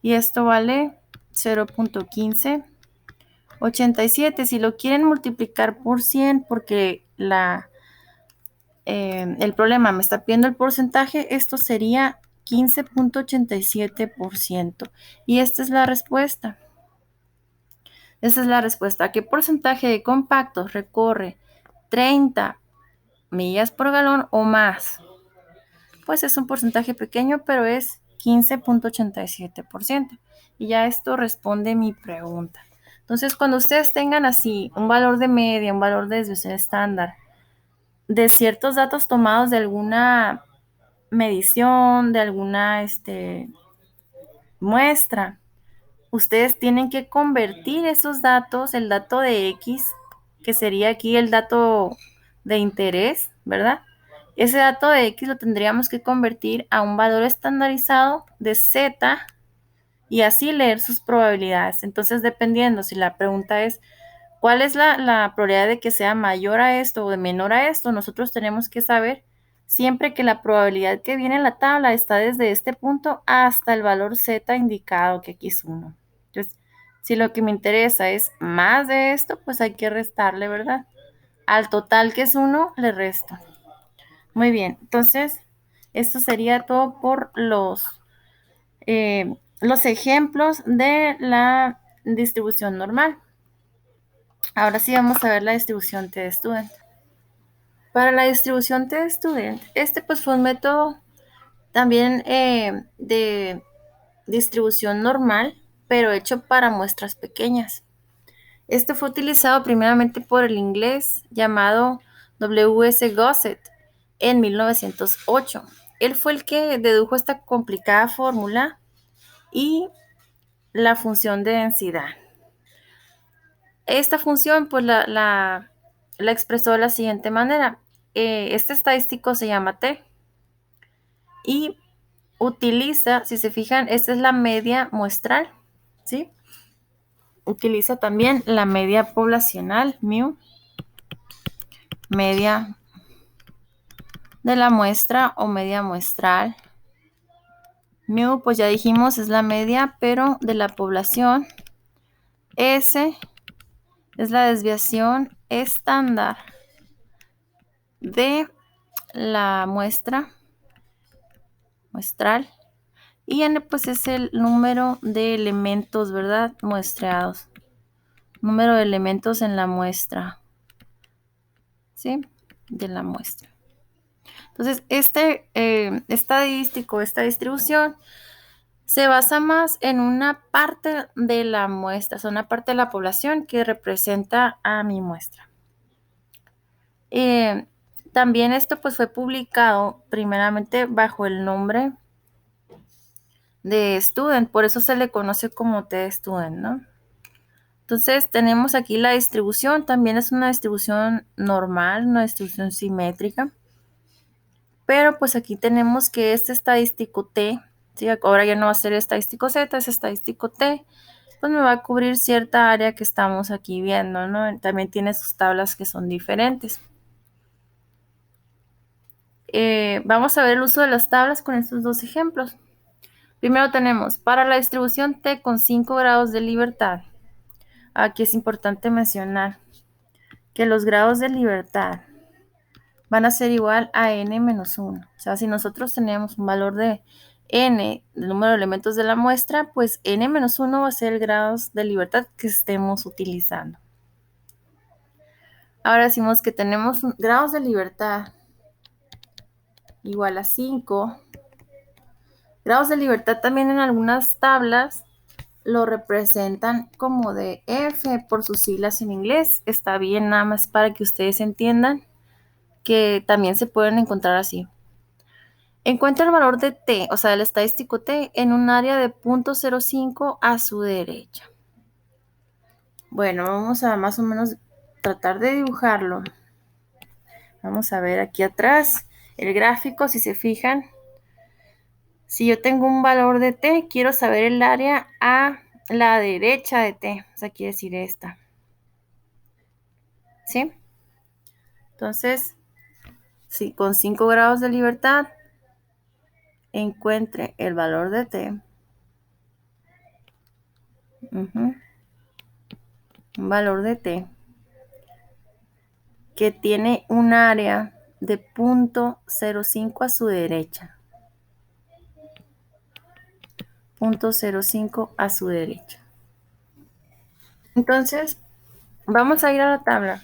Y esto vale 0.1587. Si lo quieren multiplicar por 100, porque el problema me está pidiendo el porcentaje, esto sería 15.87%. Y esta es la respuesta. Esa es la respuesta. ¿A qué porcentaje de compactos recorre 30 millas por galón o más? Pues es un porcentaje pequeño, pero es 15.87%. Y ya esto responde mi pregunta. Entonces, cuando ustedes tengan así un valor de media, un valor de desviación estándar, de ciertos datos tomados de alguna medición, de alguna muestra, ustedes tienen que convertir esos datos, el dato de X, que sería aquí el dato de interés, ¿verdad? Ese dato de X lo tendríamos que convertir a un valor estandarizado de Z y así leer sus probabilidades. Entonces, dependiendo si la pregunta es, ¿cuál es la probabilidad de que sea mayor a esto o de menor a esto? Nosotros tenemos que saber siempre que la probabilidad que viene en la tabla está desde este punto hasta el valor Z indicado, que aquí es 1. Entonces, si lo que me interesa es más de esto, pues hay que restarle, ¿verdad? Al total que es 1, le resto. Muy bien, entonces, esto sería todo por los ejemplos de la distribución normal. Ahora sí vamos a ver la distribución t-student. Para la distribución t-student, pues fue un método también de distribución normal, pero hecho para muestras pequeñas. Este fue utilizado primeramente por el inglés llamado W.S. Gossett en 1908. Él fue el que dedujo esta complicada fórmula y la función de densidad. Esta función pues la expresó de la siguiente manera. Este estadístico se llama T y utiliza, si se fijan, esta es la media muestral, ¿sí? Utiliza también la media poblacional, mu, media de la muestra o media muestral. Mu, pues ya dijimos, es la media, pero de la población. S es la desviación estándar de la muestra muestral. Y n pues es el número de elementos, ¿verdad? Muestreados. Número de elementos en la muestra. ¿Sí? De la muestra. Entonces, estadístico, esta distribución, se basa más en una parte de la muestra, o sea, una parte de la población que representa a mi muestra. También esto pues fue publicado primeramente bajo el nombre de student, por eso se le conoce como t-student, ¿no? Entonces tenemos aquí la distribución, también es una distribución normal, una distribución simétrica, pero pues aquí tenemos que este estadístico t, ¿sí? Ahora ya no va a ser estadístico z, es estadístico t, pues me va a cubrir cierta área que estamos aquí viendo, ¿no? También tiene sus tablas que son diferentes. Vamos a ver el uso de las tablas con estos dos ejemplos. Primero tenemos, para la distribución T con 5 grados de libertad, aquí es importante mencionar que los grados de libertad van a ser igual a n menos 1. O sea, si nosotros tenemos un valor de n, el número de elementos de la muestra, pues n menos 1 va a ser el grados de libertad que estemos utilizando. Ahora decimos que tenemos grados de libertad igual a 5. Grados de libertad también en algunas tablas lo representan como de F por sus siglas en inglés. Está bien, nada más para que ustedes entiendan que también se pueden encontrar así. Encuentra el valor de T, o sea, el estadístico T, en un área de 0.05 a su derecha. Bueno, vamos a más o menos tratar de dibujarlo. Vamos a ver aquí atrás el gráfico, si se fijan. Si yo tengo un valor de T, quiero saber el área a la derecha de T, o sea, quiere decir esta. ¿Sí? Entonces, si con 5 grados de libertad encuentre el valor de T, un valor de T que tiene un área de 0.05 a su derecha. 0.05 a su derecha. Entonces, vamos a ir a la tabla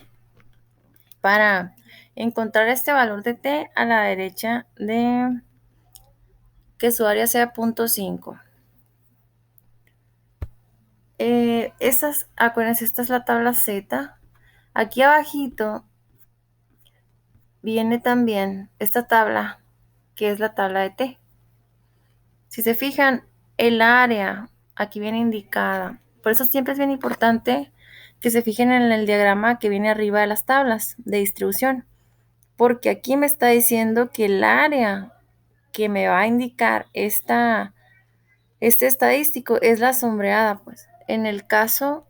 para encontrar este valor de t a la derecha de que su área sea 0.5. Acuérdense, esta es la tabla Z. Aquí abajito viene también esta tabla, que es la tabla de t. Si se fijan, el área aquí viene indicada. Por eso siempre es bien importante que se fijen en el diagrama que viene arriba de las tablas de distribución. Porque aquí me está diciendo que el área que me va a indicar este estadístico es la sombreada. Pues en el caso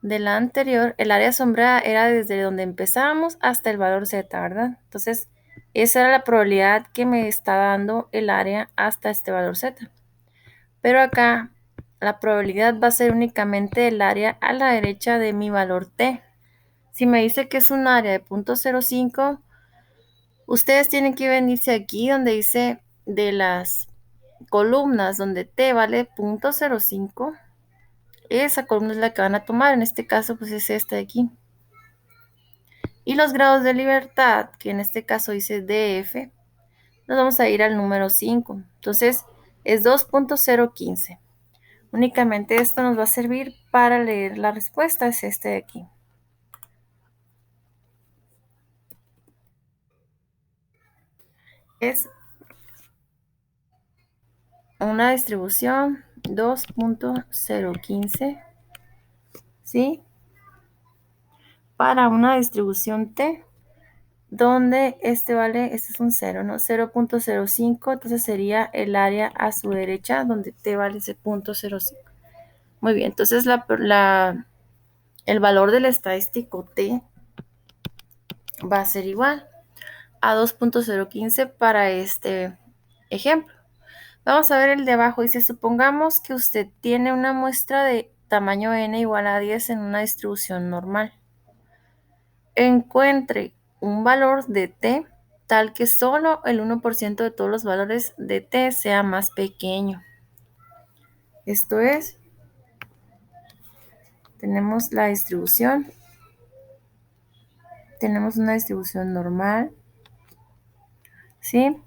de la anterior, el área sombreada era desde donde empezábamos hasta el valor Z, ¿verdad? Entonces, esa era la probabilidad que me está dando el área hasta este valor Z. Pero acá, la probabilidad va a ser únicamente el área a la derecha de mi valor T. Si me dice que es un área de 0.05, ustedes tienen que venirse aquí donde dice de las columnas donde T vale 0.05. Esa columna es la que van a tomar, en este caso pues es esta de aquí. Y los grados de libertad, que en este caso dice DF, nos vamos a ir al número 5. Entonces es 2.015. Únicamente esto nos va a servir para leer la respuesta, es este de aquí. Es una distribución 2.015, ¿sí? Para una distribución T, donde este es un 0, ¿no? 0.05, entonces sería el área a su derecha, donde T vale ese 0.05. Muy bien, entonces el valor del estadístico T va a ser igual a 2.015 para este ejemplo. Vamos a ver el de abajo. Dice, supongamos que usted tiene una muestra de tamaño n igual a 10 en una distribución normal. Encuentre un valor de t tal que solo el 1% de todos los valores de t sea más pequeño. Esto es, tenemos la distribución. Tenemos una distribución normal. ¿Sí?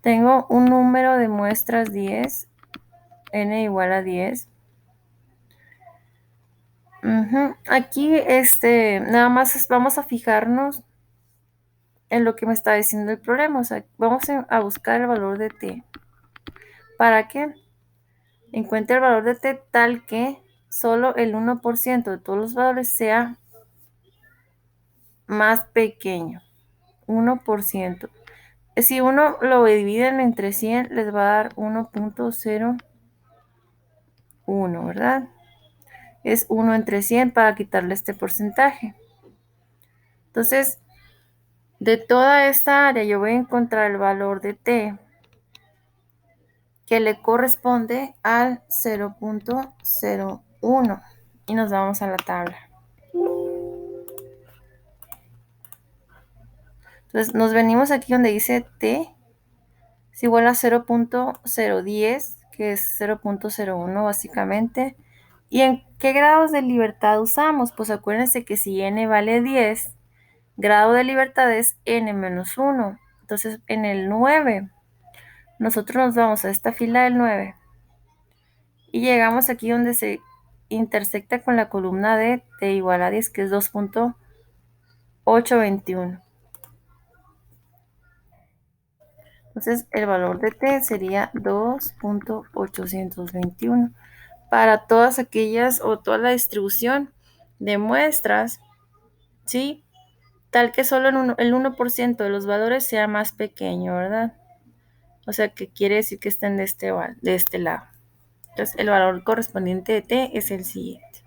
Tengo un número de muestras 10, n igual a 10. Aquí nada más vamos a fijarnos en lo que me está diciendo el problema. O sea, vamos a buscar el valor de t. ¿Para qué? Encuentre el valor de t tal que solo el 1% de todos los valores sea más pequeño. 1%. Si uno lo dividen entre 100, les va a dar 1.01, ¿verdad? Es 1 entre 100 para quitarle este porcentaje. Entonces, de toda esta área yo voy a encontrar el valor de t que le corresponde al 0.01 y nos vamos a la tabla. Entonces nos venimos aquí donde dice t es igual a 0.010, que es 0.01 básicamente. ¿Y en qué grados de libertad usamos? Pues acuérdense que si n vale 10, grado de libertad es n menos 1. Entonces en el 9, nosotros nos vamos a esta fila del 9 y llegamos aquí donde se intersecta con la columna de t igual a 10, que es 2.821. Entonces el valor de t sería 2.821 para todas aquellas o toda la distribución de muestras, ¿sí? Tal que solo el 1% de los valores sea más pequeño, ¿verdad? O sea que quiere decir que estén de este lado. Entonces el valor correspondiente de t es el siguiente.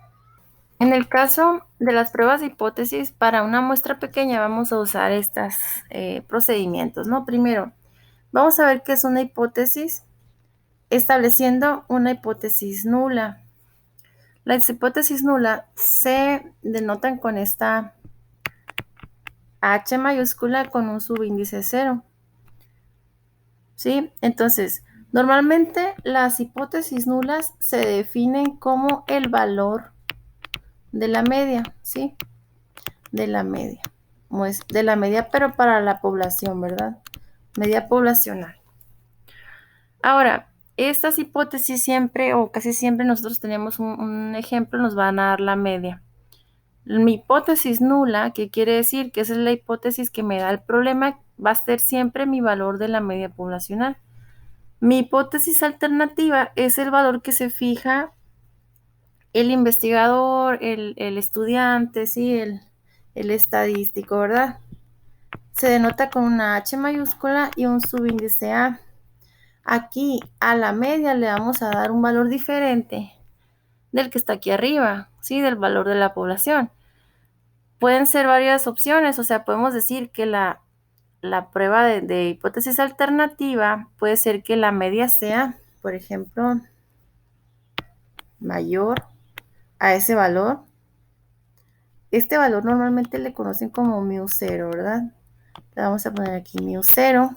En el caso de las pruebas de hipótesis, para una muestra pequeña vamos a usar estos procedimientos, ¿no? Primero, vamos a ver qué es una hipótesis, estableciendo una hipótesis nula. Las hipótesis nulas se denotan con esta H mayúscula con un subíndice 0. ¿Sí? Entonces, Normalmente las hipótesis nulas se definen como el valor de la media, ¿sí? De la media. Pues de la media, pero para la población, ¿verdad? Media poblacional. Ahora, estas hipótesis siempre o casi siempre nosotros tenemos un ejemplo, nos van a dar la media. Mi hipótesis nula, que quiere decir que esa es la hipótesis que me da el problema, va a ser siempre mi valor de la media poblacional. Mi hipótesis alternativa es el valor que se fija el investigador, el estudiante, ¿sí? El estadístico, ¿verdad? Se denota con una H mayúscula y un subíndice A. Aquí a la media le vamos a dar un valor diferente del que está aquí arriba, ¿sí? Del valor de la población. Pueden ser varias opciones, o sea, podemos decir que la prueba de hipótesis alternativa puede ser que la media sea, por ejemplo, mayor a ese valor. Este valor normalmente le conocen como μ0, ¿verdad? Le vamos a poner aquí μ0.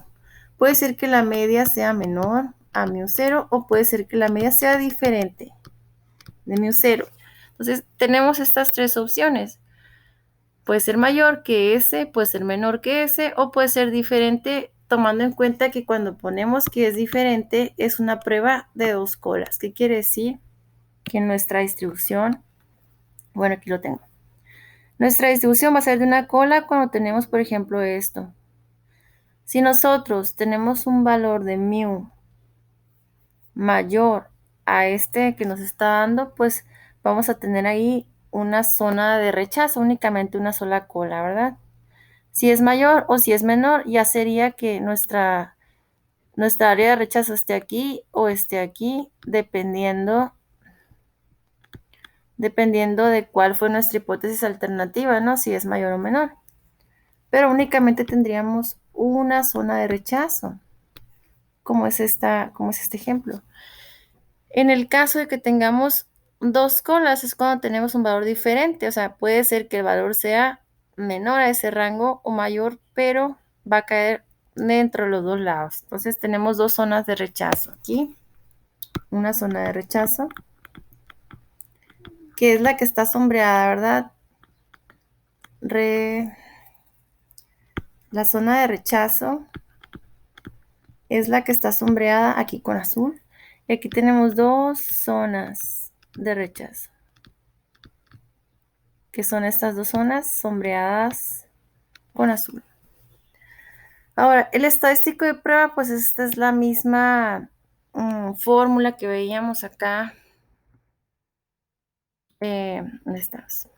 Puede ser que la media sea menor a μ0 o puede ser que la media sea diferente de μ0. Entonces, tenemos estas tres opciones. Puede ser mayor que ese, puede ser menor que ese o puede ser diferente, tomando en cuenta que cuando ponemos que es diferente es una prueba de dos colas. ¿Qué quiere decir? Que nuestra distribución, bueno, aquí lo tengo. Nuestra distribución va a ser de una cola cuando tenemos, por ejemplo, esto. Si nosotros tenemos un valor de μ mayor a este que nos está dando, pues vamos a tener ahí una zona de rechazo, únicamente una sola cola, ¿verdad? Si es mayor o si es menor, ya sería que nuestra área de rechazo esté aquí o esté aquí, dependiendo de cuál fue nuestra hipótesis alternativa, ¿no? Si es mayor o menor. Pero únicamente tendríamos una zona de rechazo, como es este ejemplo. En el caso de que tengamos dos colas es cuando tenemos un valor diferente, o sea, puede ser que el valor sea menor a ese rango o mayor, pero va a caer dentro de los dos lados. Entonces tenemos dos zonas de rechazo aquí. Una zona de rechazo, que es la que está sombreada, ¿verdad? La zona de rechazo es la que está sombreada aquí con azul. Y aquí tenemos dos zonas de rechazo, que son estas dos zonas sombreadas con azul. Ahora, el estadístico de prueba, pues esta es la misma fórmula que veíamos acá. ¿Dónde estás?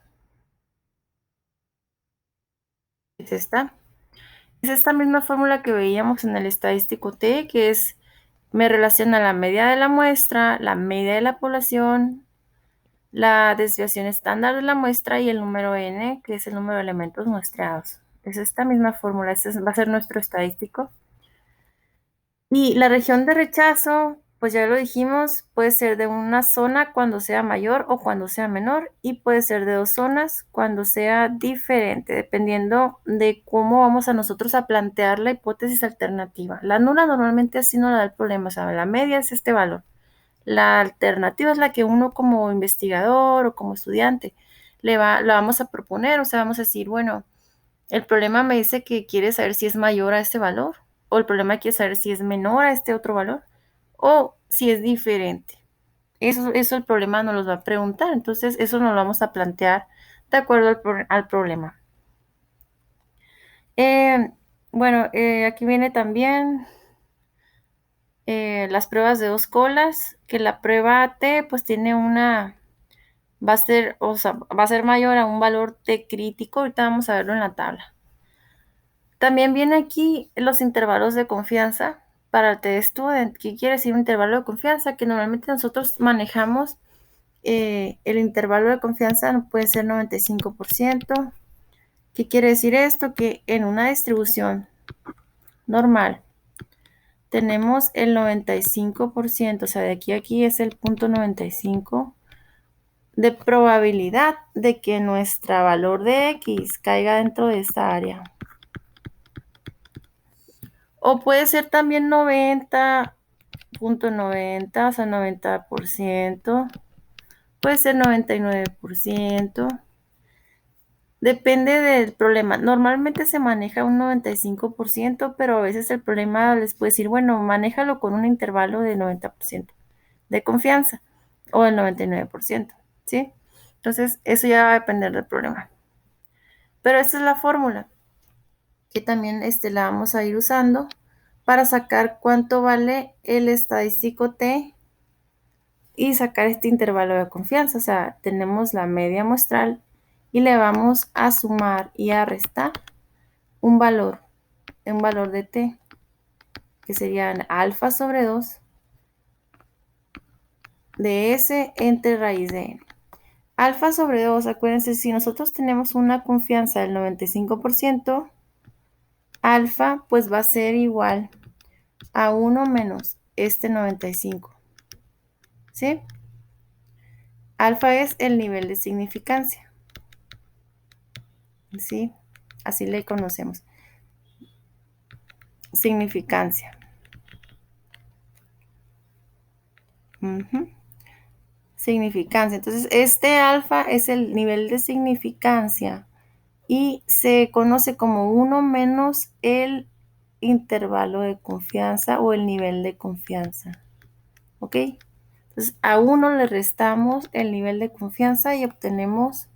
Es esta. Es esta misma fórmula que veíamos en el estadístico T, que es, me relaciona la media de la muestra, la media de la población, la desviación estándar de la muestra y el número n, que es el número de elementos muestreados. Es esta misma fórmula, este va a ser nuestro estadístico. Y la región de rechazo, pues ya lo dijimos, puede ser de una zona cuando sea mayor o cuando sea menor y puede ser de dos zonas cuando sea diferente, dependiendo de cómo vamos a nosotros a plantear la hipótesis alternativa. La nula normalmente así no da el problema, o sea, la media es este valor. La alternativa es la que uno como investigador o como estudiante la vamos a proponer, o sea, vamos a decir, bueno, el problema me dice que quiere saber si es mayor a este valor, o el problema quiere saber si es menor a este otro valor, o si es diferente. Eso el problema nos lo va a preguntar, entonces eso nos lo vamos a plantear de acuerdo al problema. Bueno, aquí viene también las pruebas de dos colas, que la prueba T pues tiene va a ser mayor a un valor T crítico, ahorita vamos a verlo en la tabla. También viene aquí los intervalos de confianza para el test student. ¿Qué quiere decir un intervalo de confianza? Que normalmente nosotros manejamos el intervalo de confianza no puede ser 95%. ¿Qué quiere decir esto? Que en una distribución normal tenemos el 95%, o sea, de aquí a aquí es el punto 95 de probabilidad de que nuestro valor de X caiga dentro de esta área. O puede ser también 90 .90, o sea, 90%, puede ser 99%. Depende del problema. Normalmente se maneja un 95%, pero a veces el problema les puede decir, bueno, manéjalo con un intervalo de 90% de confianza o el 99%, ¿sí? Entonces, eso ya va a depender del problema. Pero esta es la fórmula que también la vamos a ir usando para sacar cuánto vale el estadístico T y sacar este intervalo de confianza. O sea, tenemos la media muestral y le vamos a sumar y a restar un valor de T, que serían alfa sobre 2 de S entre raíz de N. Alfa sobre 2, acuérdense, si nosotros tenemos una confianza del 95%, alfa pues va a ser igual a 1 menos este 95. ¿Sí? Alfa es el nivel de significancia. ¿Sí? Así le conocemos. Significancia. Significancia. Entonces, este alfa es el nivel de significancia y se conoce como 1 menos el intervalo de confianza o el nivel de confianza. ¿Ok? Entonces, a 1 le restamos el nivel de confianza y obtenemos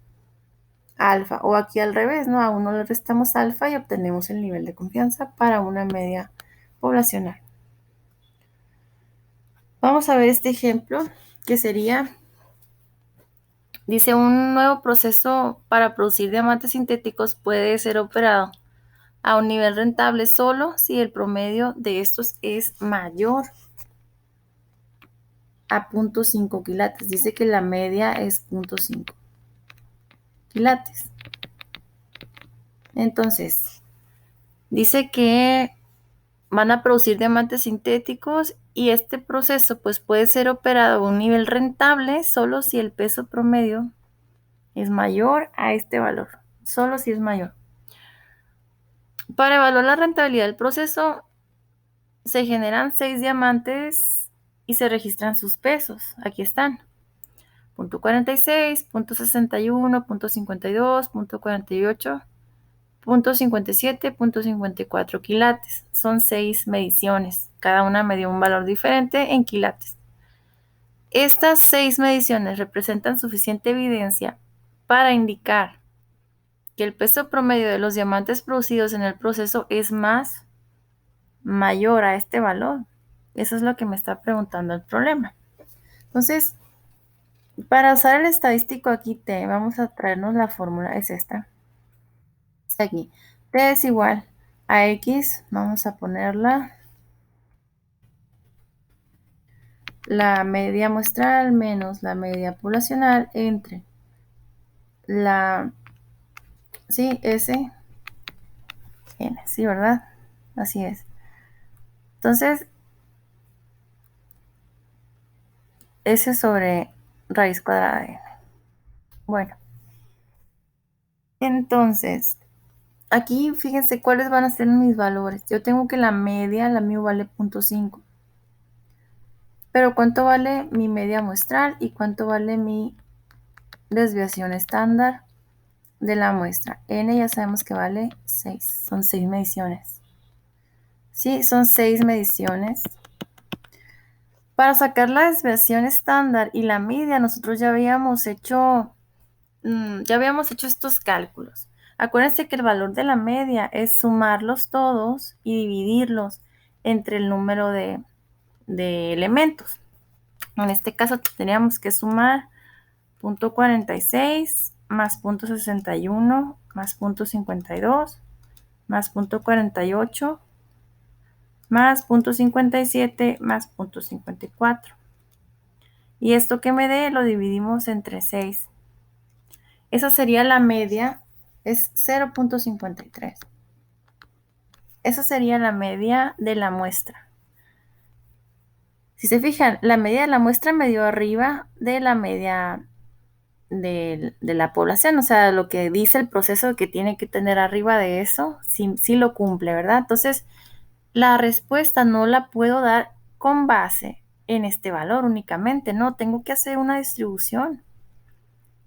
alfa. O aquí al revés, ¿no? A 1 le restamos alfa y obtenemos el nivel de confianza para una media poblacional. Vamos a ver este ejemplo que sería, dice, un nuevo proceso para producir diamantes sintéticos puede ser operado a un nivel rentable solo si el promedio de estos es mayor a 0.5 quilates. Dice que la media es 0.5 quilates. Entonces, dice que van a producir diamantes sintéticos y este proceso pues puede ser operado a un nivel rentable solo si el peso promedio es mayor a este valor, solo si es mayor. Para evaluar la rentabilidad del proceso se generan 6 diamantes y se registran sus pesos. Aquí están. .46, .61, .52, .48, .57, .54 quilates. Son 6 mediciones. Cada una me dio un valor diferente en quilates. Estas 6 mediciones representan suficiente evidencia para indicar que el peso promedio de los diamantes producidos en el proceso es mayor a este valor. Eso es lo que me está preguntando el problema. Entonces, para usar el estadístico aquí T, vamos a traernos la fórmula, es esta. Está aquí. T es igual a X, vamos a ponerla, la media muestral menos la media poblacional entre la, sí, S, N, sí, ¿verdad? Así es. Entonces, S sobre raíz cuadrada de N. Bueno, entonces, aquí fíjense cuáles van a ser mis valores. Yo tengo que la media, la mía vale 0.5. Pero ¿cuánto vale mi media muestral y cuánto vale mi desviación estándar de la muestra? N ya sabemos que vale 6. Son 6 mediciones. Sí, son 6 mediciones. Para sacar la desviación estándar y la media, nosotros ya habíamos hecho estos cálculos. Acuérdense que el valor de la media es sumarlos todos y dividirlos entre el número de elementos. En este caso tendríamos que sumar .46 más .61 más .52 más .48 más .57 más .54. Y esto que me dé lo dividimos entre 6. Esa sería la media, es 0.53. Esa sería la media de la muestra. Si se fijan, la media de la muestra me dio arriba de la media de la población, o sea, lo que dice el proceso que tiene que tener arriba de eso, sí lo cumple, ¿verdad? Entonces, la respuesta no la puedo dar con base en este valor únicamente, no, tengo que hacer una distribución,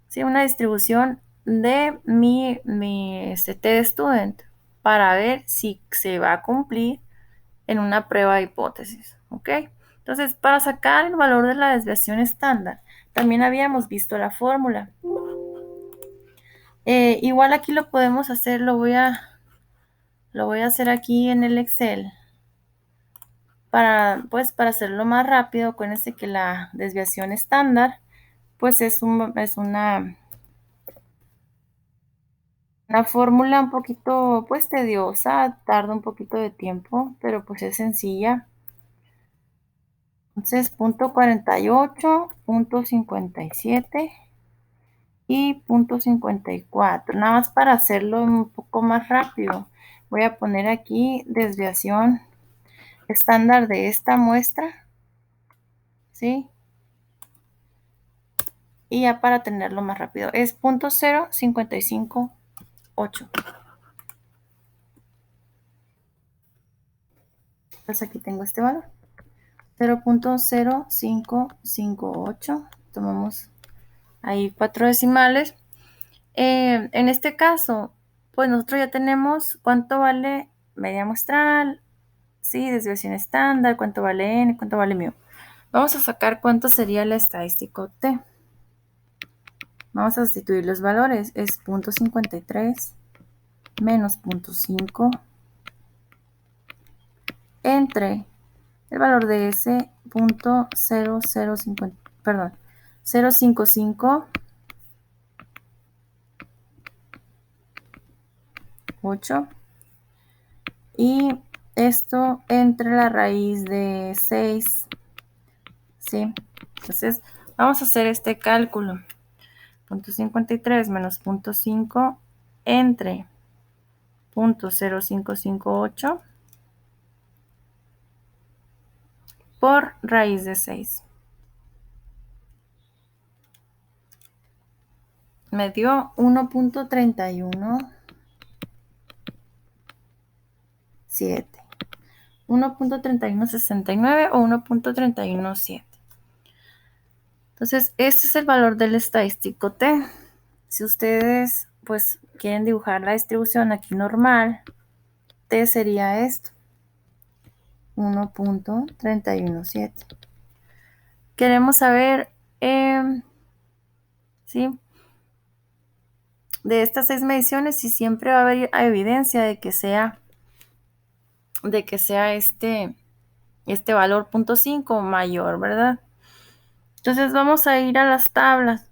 ¿sí? Una distribución de mi test student para ver si se va a cumplir en una prueba de hipótesis, ¿ok? Entonces, para sacar el valor de la desviación estándar, también habíamos visto la fórmula. Igual aquí lo podemos hacer, lo voy a hacer aquí en el Excel para hacerlo más rápido. Acuérdense que la desviación estándar pues es una fórmula un poquito pues tediosa, tarda un poquito de tiempo, pero pues es sencilla. Entonces, punto 48, punto 57 y punto 54. Nada más para hacerlo un poco más rápido. Voy a poner aquí desviación estándar de esta muestra, ¿sí? Y ya para tenerlo más rápido, es 0.0558. Pues aquí tengo este valor. 0.0558. Tomamos ahí 4 decimales. En este caso, pues nosotros ya tenemos cuánto vale media muestral, ¿sí? Desviación estándar, cuánto vale n, cuánto vale mu. Vamos a sacar cuánto sería el estadístico t. Vamos a sustituir los valores. Es 0.53 menos 0.5 entre el valor de S, 0.0050, perdón, 0.558 y esto entre la raíz de 6, ¿sí? Entonces, vamos a hacer este cálculo. 0.53 menos 0.5 entre 0.0558 por raíz de 6. Me dio 1.317. 1.3169 o 1.317. Entonces, este es el valor del estadístico t. Si ustedes pues quieren dibujar la distribución aquí normal, t sería esto, 1.317. Queremos saber, ¿sí? De estas 6 mediciones, si siempre va a haber evidencia de que sea este valor 0.5 mayor, ¿verdad? Entonces vamos a ir a las tablas.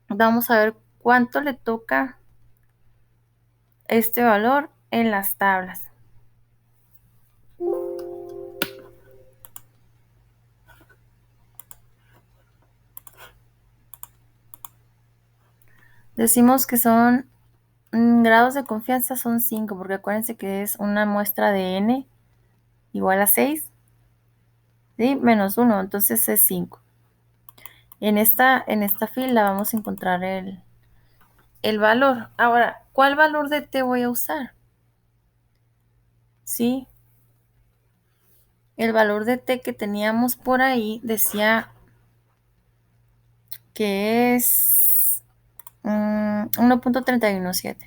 Vamos a ver cuánto le toca este valor en las tablas. Decimos que son grados de confianza, son 5, porque acuérdense que es una muestra de n igual a 6, ¿sí? Menos 1, entonces es 5. En esta fila vamos a encontrar el valor. Ahora, ¿cuál valor de t voy a usar? ¿Sí? El valor de t que teníamos por ahí decía que es 1.317.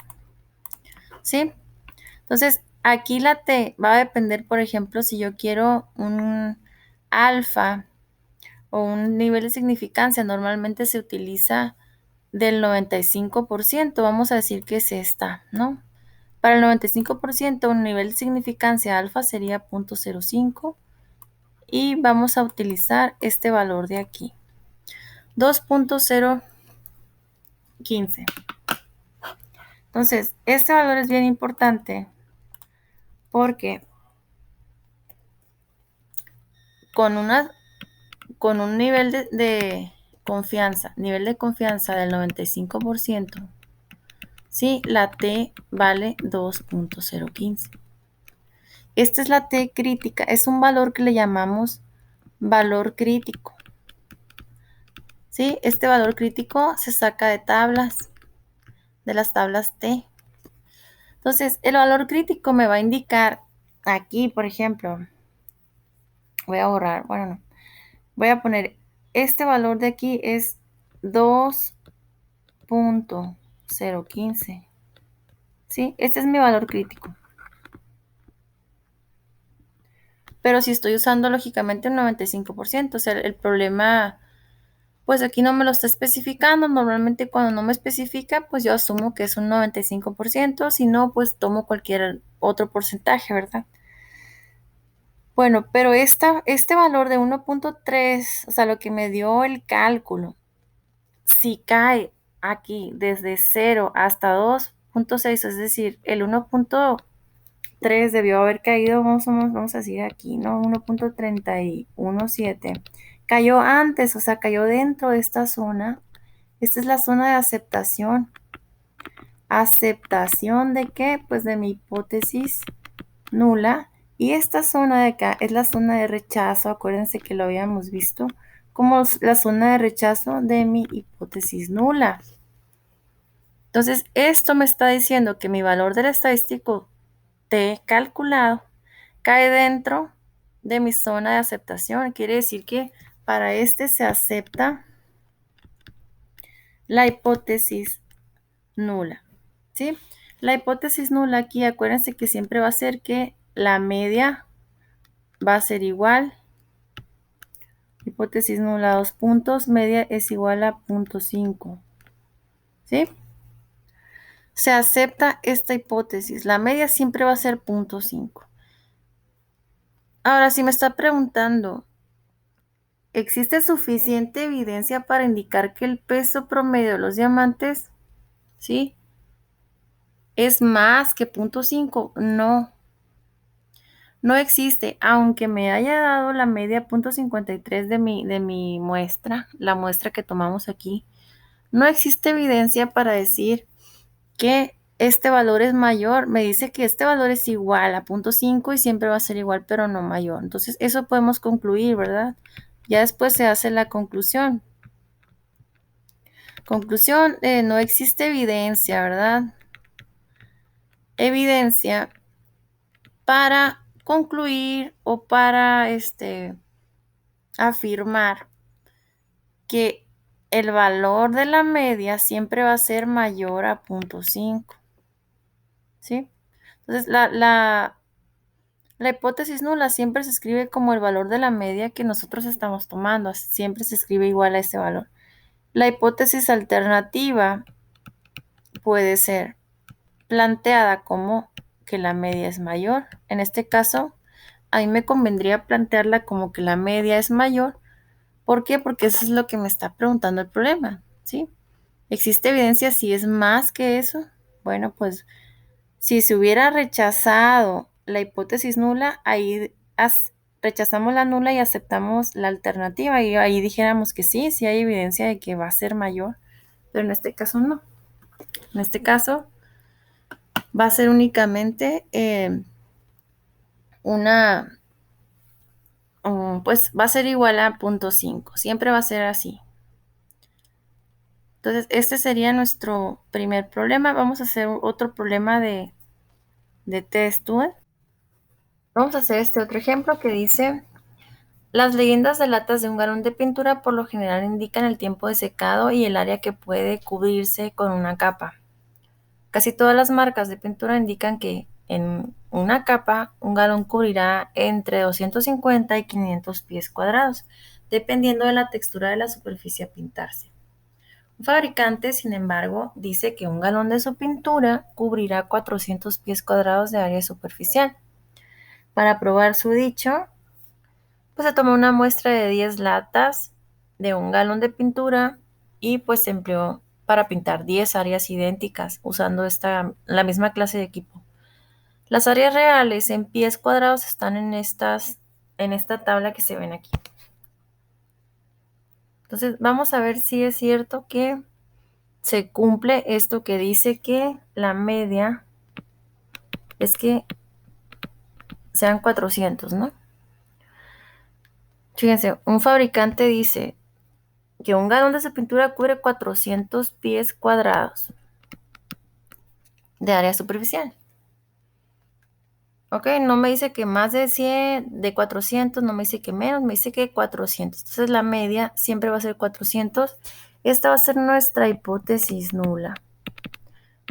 ¿Sí? Entonces, aquí la t va a depender, por ejemplo, si yo quiero un alfa o un nivel de significancia, normalmente se utiliza del 95%, vamos a decir que es esta, ¿no? Para el 95%, un nivel de significancia alfa sería 0.05 y vamos a utilizar este valor de aquí, 2.015. Entonces, este valor es bien importante porque con un nivel de confianza, del 95%, ¿sí? La T vale 2.015. Esta es la T crítica, es un valor que le llamamos valor crítico. ¿Sí? Este valor crítico se saca de las tablas T. Entonces, el valor crítico me va a indicar aquí, por ejemplo, Voy a borrar, bueno, no. Voy a poner, este valor de aquí es 2.015. ¿Sí? Este es mi valor crítico. Pero si estoy usando lógicamente un 95%, o sea, el problema, pues aquí no me lo está especificando. Normalmente cuando no me especifica, pues yo asumo que es un 95%, si no, pues tomo cualquier otro porcentaje, ¿verdad? Bueno, pero este valor de 1.3, o sea, lo que me dio el cálculo, si cae aquí desde 0 hasta 2.6, es decir, el 1.3 debió haber caído, vamos a decir aquí, ¿no? 1.317. Cayó antes, o sea, cayó dentro de esta zona. Esta es la zona de aceptación. ¿Aceptación de qué? Pues de mi hipótesis nula. Y esta zona de acá es la zona de rechazo. Acuérdense que lo habíamos visto como la zona de rechazo de mi hipótesis nula. Entonces, esto me está diciendo que mi valor del estadístico T calculado cae dentro de mi zona de aceptación. Quiere decir que para este se acepta la hipótesis nula. ¿Sí? La hipótesis nula aquí, acuérdense que siempre va a ser que la media va a ser igual. Hipótesis nula, 2 puntos, media es igual a 0.5. ¿Sí? Se acepta esta hipótesis. La media siempre va a ser 0.5. Ahora, si me está preguntando, ¿existe suficiente evidencia para indicar que el peso promedio de los diamantes, ¿sí?, es más que 0.5? No, no existe, aunque me haya dado la media 0.53 de mi muestra, la muestra que tomamos aquí. No existe evidencia para decir que este valor es mayor. Me dice que este valor es igual a 0.5 y siempre va a ser igual, pero no mayor. Entonces, eso podemos concluir, ¿verdad? Ya después se hace la conclusión. Conclusión, no existe evidencia, ¿verdad? Evidencia para concluir o para afirmar que el valor de la media siempre va a ser mayor a 0.5. ¿Sí? Entonces, la hipótesis nula siempre se escribe como el valor de la media que nosotros estamos tomando. Siempre se escribe igual a ese valor. La hipótesis alternativa puede ser planteada como que la media es mayor. En este caso, a mí me convendría plantearla como que la media es mayor. ¿Por qué? Porque eso es lo que me está preguntando el problema, ¿sí? ¿Existe evidencia si es más que eso? Bueno, pues si se hubiera rechazado la hipótesis nula, ahí rechazamos la nula y aceptamos la alternativa y ahí dijéramos que sí, sí hay evidencia de que va a ser mayor, pero en este caso no. En este caso va a ser únicamente pues va a ser igual a 0.5, siempre va a ser así. Entonces, este sería nuestro primer problema. Vamos a hacer otro problema de test. Vamos a hacer este otro ejemplo que dice: las leyendas de latas de un galón de pintura por lo general indican el tiempo de secado y el área que puede cubrirse con una capa. Casi todas las marcas de pintura indican que en una capa un galón cubrirá entre 250 y 500 pies cuadrados, dependiendo de la textura de la superficie a pintarse. Un fabricante, sin embargo, dice que un galón de su pintura cubrirá 400 pies cuadrados de área superficial. Para probar su dicho, pues se tomó una muestra de 10 latas de un galón de pintura y pues se empleó para pintar 10 áreas idénticas usando la misma clase de equipo. Las áreas reales en pies cuadrados están en esta tabla que se ven aquí. Entonces vamos a ver si es cierto que se cumple esto que dice que la media es que sean 400, ¿no? Fíjense, un fabricante dice que un galón de su pintura cubre 400 pies cuadrados de área superficial. Ok, no me dice que más de 100, de 400, no me dice que menos, me dice que 400. Entonces la media siempre va a ser 400. Esta va a ser nuestra hipótesis nula.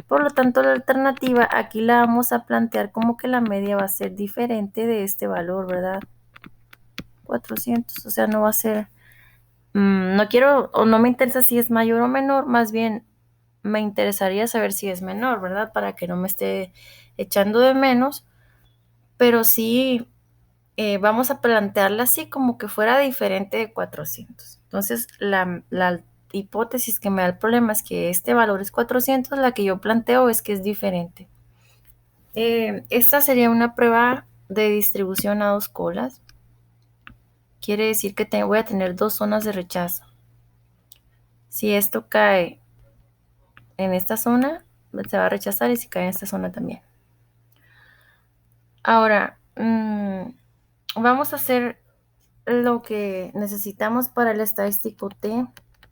Por lo tanto, la alternativa aquí la vamos a plantear como que la media va a ser diferente de este valor, ¿verdad? 400, o sea, no va a ser, no quiero o no me interesa si es mayor o menor, más bien me interesaría saber si es menor, ¿verdad? Para que no me esté echando de menos, pero sí vamos a plantearla así como que fuera diferente de 400. Entonces, la hipótesis que me da el problema es que este valor es 400, la que yo planteo es que es diferente. Esta sería una prueba de distribución a dos colas. Quiere decir que voy a tener dos zonas de rechazo. Si esto cae en esta zona, se va a rechazar y si cae en esta zona también. Ahora, vamos a hacer lo que necesitamos para el estadístico T.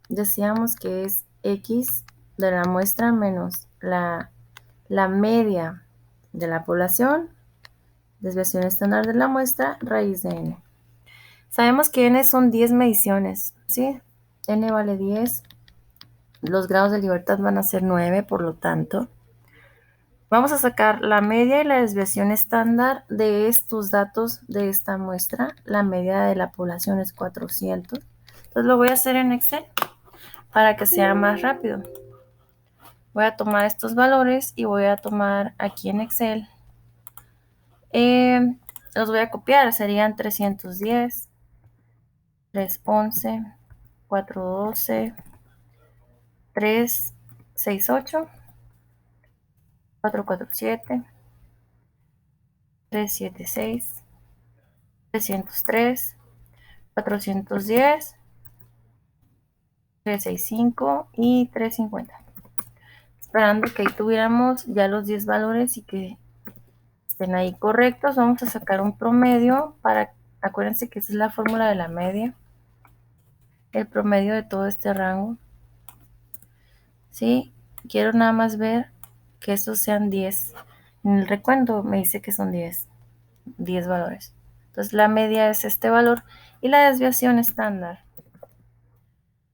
Decíamos que es X de la muestra menos la media de la población, desviación estándar de la muestra, raíz de n. Sabemos que n son 10 mediciones, ¿sí? N vale 10. Los grados de libertad van a ser 9, por lo tanto, vamos a sacar la media y la desviación estándar de estos datos de esta muestra. La media de la población es 400. Entonces lo voy a hacer en Excel para que sea más rápido. Voy a tomar estos valores y voy a tomar aquí en Excel. Los voy a copiar. Serían 310, 311, 412, 368, 447, 376, 303, 410, 365 y 350. Esperando que ahí tuviéramos ya los 10 valores y que estén ahí correctos. Vamos a sacar un promedio acuérdense que esa es la fórmula de la media, el promedio de todo este rango. ¿Sí? Quiero nada más ver que estos sean 10. En el recuento me dice que son 10 valores. Entonces la media es este valor y la desviación estándar.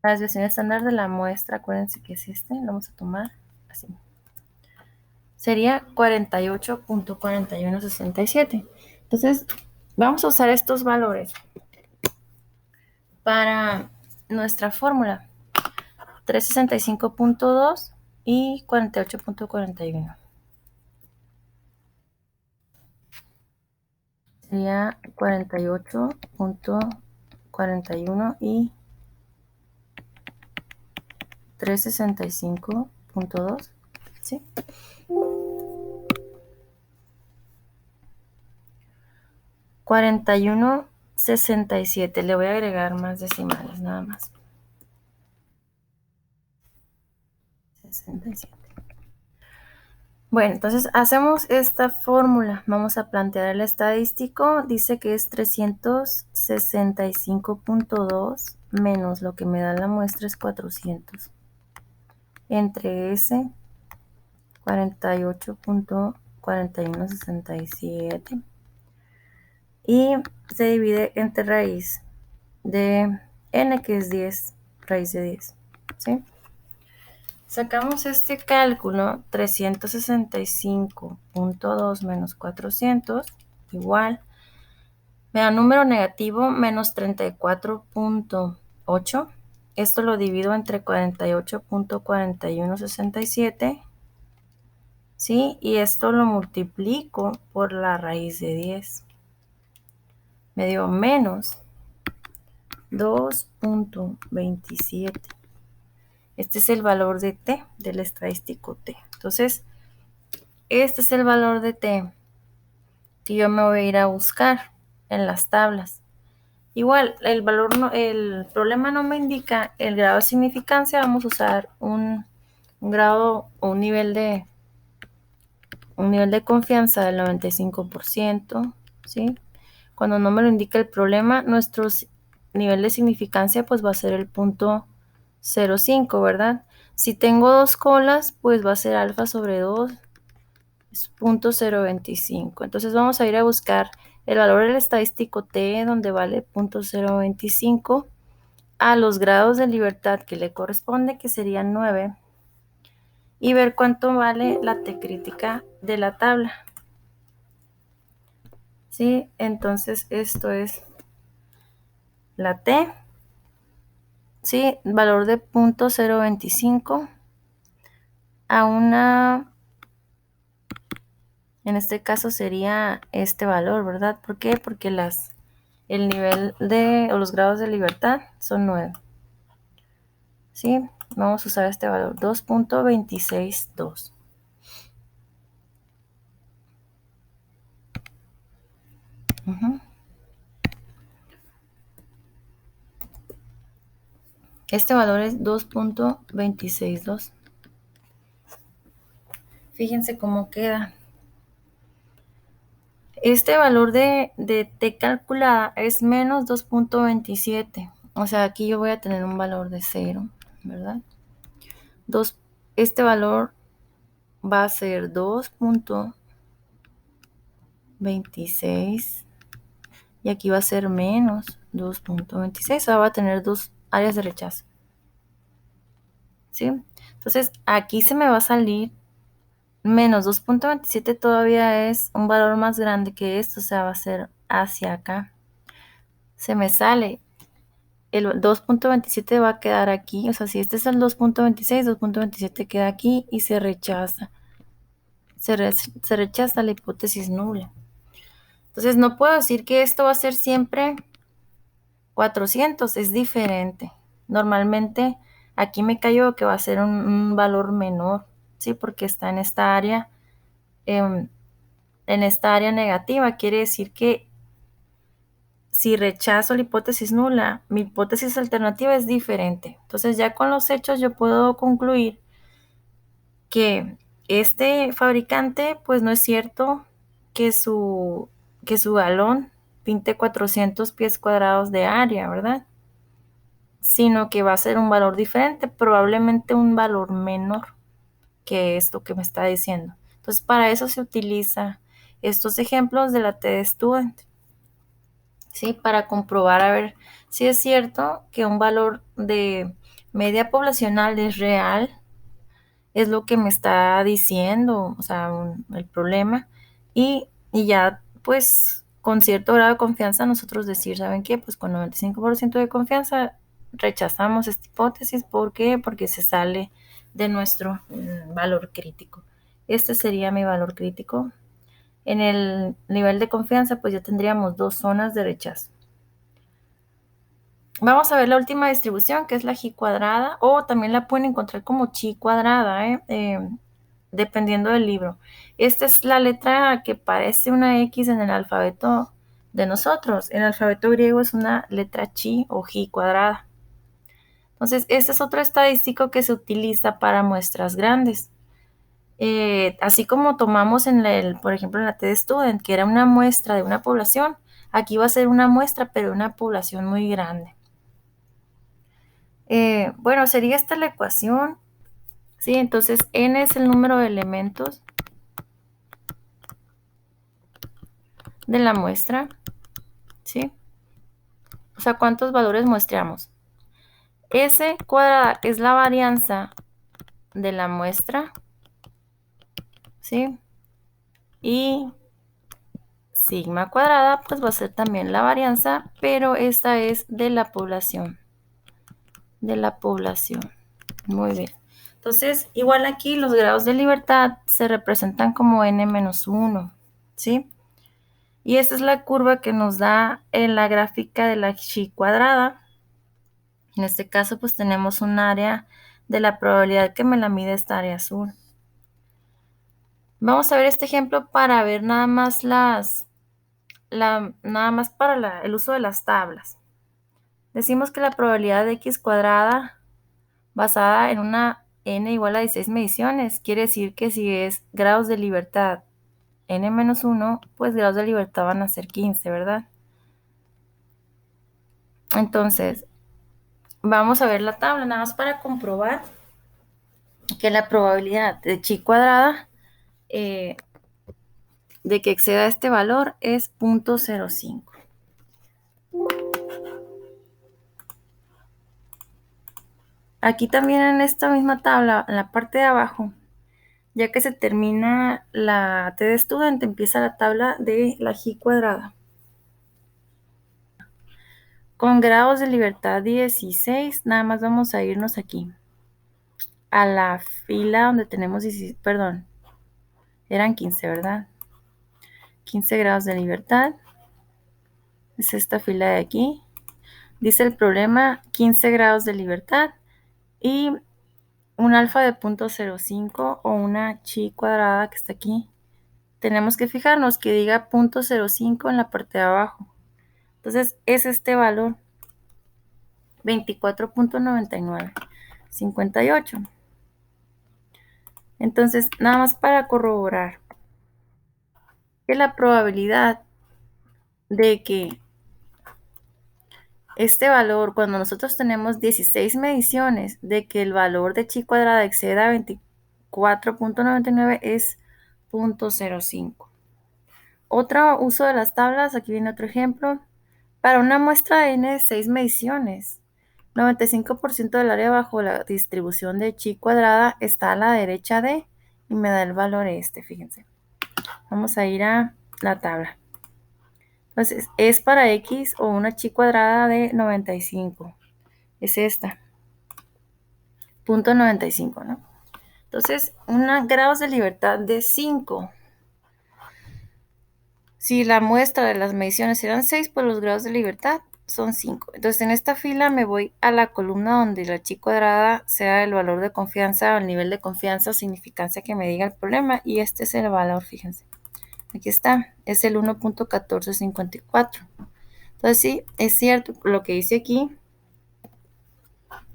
La desviación estándar de la muestra, acuérdense que es este, lo vamos a tomar así. Sería 48.4167. Entonces, vamos a usar estos valores para nuestra fórmula. 365.2 y 48.41. Sería 48.41 y 365.2, ¿sí? 41.67. Le voy a agregar más decimales, nada más. 67. Bueno, entonces hacemos esta fórmula. Vamos a plantear el estadístico. Dice que es 365.2 menos lo que me da la muestra es 400. Entre ese 48.4167 y se divide entre raíz de n, que es 10, raíz de 10, ¿sí? Sacamos este cálculo, 365.2 menos 400, igual, me da número negativo menos 34.8. Esto lo divido entre 48.4167, ¿sí? Y esto lo multiplico por la raíz de 10. Me dio menos 2.27. Este es el valor de T, del estadístico T. Entonces, este es el valor de T que yo me voy a ir a buscar en las tablas. Igual, el problema no me indica el grado de significancia. Vamos a usar un grado o un nivel de confianza del 95%, ¿sí? Cuando no me lo indica el problema, nuestro nivel de significancia pues va a ser el punto 0.5, ¿verdad? Si tengo dos colas, pues va a ser alfa sobre 2 es 0.025. Entonces vamos a ir a buscar el valor del estadístico t, donde vale 0.025, a los grados de libertad que le corresponde, que serían 9, y ver cuánto vale la t crítica de la tabla. ¿Sí? Entonces esto es la t, ¿sí? Valor de 0.025 a una, en este caso sería este valor, ¿verdad? ¿Por qué? Porque el nivel o los grados de libertad son 9. ¿Sí? Vamos a usar este valor, 2.262. Este valor es 2.262. Fíjense cómo queda. Este valor de t calculada es menos 2.27. O sea, aquí yo voy a tener un valor de 0, ¿verdad? Este valor va a ser 2.26 y aquí va a ser menos 2.26. O sea, va a tener dos áreas de rechazo. ¿Sí? Entonces, aquí se me va a salir menos 2.27, todavía es un valor más grande que esto, o sea, va a ser hacia acá. Se me sale, el 2.27 va a quedar aquí, o sea, si este es el 2.26, 2.27 queda aquí y se rechaza. Se rechaza la hipótesis nula. Entonces, no puedo decir que esto va a ser siempre 400, es diferente. Normalmente, aquí me cayó que va a ser un valor menor, ¿sí? Porque está en esta área. En esta área negativa, quiere decir que si rechazo la hipótesis nula, mi hipótesis alternativa es diferente. Entonces ya con los hechos yo puedo concluir que este fabricante, pues no es cierto que su galón pinte 400 pies cuadrados de área, ¿verdad? Sino que va a ser un valor diferente, probablemente un valor menor que esto que me está diciendo. Entonces para eso se utiliza estos ejemplos de la TED Student. ¿Sí? Para comprobar a ver si es cierto que un valor de media poblacional es real, es lo que me está diciendo, o sea, el problema, y ya pues con cierto grado de confianza nosotros decir, ¿saben qué? Pues con 95% de confianza rechazamos esta hipótesis. ¿Por qué? Porque se sale de nuestro valor crítico. Este sería mi valor crítico. En el nivel de confianza, pues ya tendríamos dos zonas de rechazo. Vamos a ver la última distribución, que es la chi cuadrada, o también la pueden encontrar como chi cuadrada, dependiendo del libro. Esta es la letra que parece una X en el alfabeto de nosotros. En el alfabeto griego es una letra chi o chi cuadrada. Entonces, este es otro estadístico que se utiliza para muestras grandes. Así como tomamos por ejemplo, en la TED Student, que era una muestra de una población, aquí va a ser una muestra, pero de una población muy grande. Bueno, sería esta la ecuación, ¿sí? Entonces, n es el número de elementos de la muestra, ¿sí? O sea, ¿cuántos valores muestreamos? S cuadrada es la varianza de la muestra, ¿sí? Y sigma cuadrada, pues va a ser también la varianza, pero esta es de la población. De la población. Muy bien. Entonces, igual aquí los grados de libertad se representan como n-1, ¿sí? Y esta es la curva que nos da en la gráfica de la chi cuadrada. En este caso, pues tenemos un área de la probabilidad que me la mide esta área azul. Vamos a ver este ejemplo para ver nada más para el uso de las tablas. Decimos que la probabilidad de x cuadrada basada en una n igual a 16 mediciones quiere decir que si es grados de libertad n-1, pues grados de libertad van a ser 15, ¿verdad? Entonces, vamos a ver la tabla, nada más para comprobar que la probabilidad de chi cuadrada de que exceda este valor es 0.05. Aquí también en esta misma tabla, en la parte de abajo, ya que se termina la T de estudiante, empieza la tabla de la G cuadrada. Con grados de libertad 16, nada más vamos a irnos aquí, a la fila donde tenemos 16, perdón, eran 15, ¿verdad? 15 grados de libertad. Es esta fila de aquí. Dice el problema 15 grados de libertad y un alfa de 0.05 o una chi cuadrada que está aquí. Tenemos que fijarnos que diga 0.05 en la parte de abajo. Entonces es este valor, 24.9958. Entonces, nada más para corroborar que la probabilidad de que este valor, cuando nosotros tenemos 16 mediciones, de que el valor de chi cuadrada exceda 24.99 es 0.05. Otro uso de las tablas, aquí viene otro ejemplo. Para una muestra de n de 6 mediciones, 95% del área bajo la distribución de chi cuadrada está a la derecha de, y me da el valor este, fíjense. Vamos a ir a la tabla. Entonces, es para x o una chi cuadrada de 95. Es esta. 0.95, ¿no? Entonces, grados de libertad de 5. Si la muestra de las mediciones eran 6, pues los grados de libertad son 5. Entonces, en esta fila me voy a la columna donde la chi cuadrada sea el valor de confianza o el nivel de confianza o significancia que me diga el problema. Y este es el valor, fíjense. Aquí está, es el 1.1454. Entonces, sí, es cierto lo que dice aquí,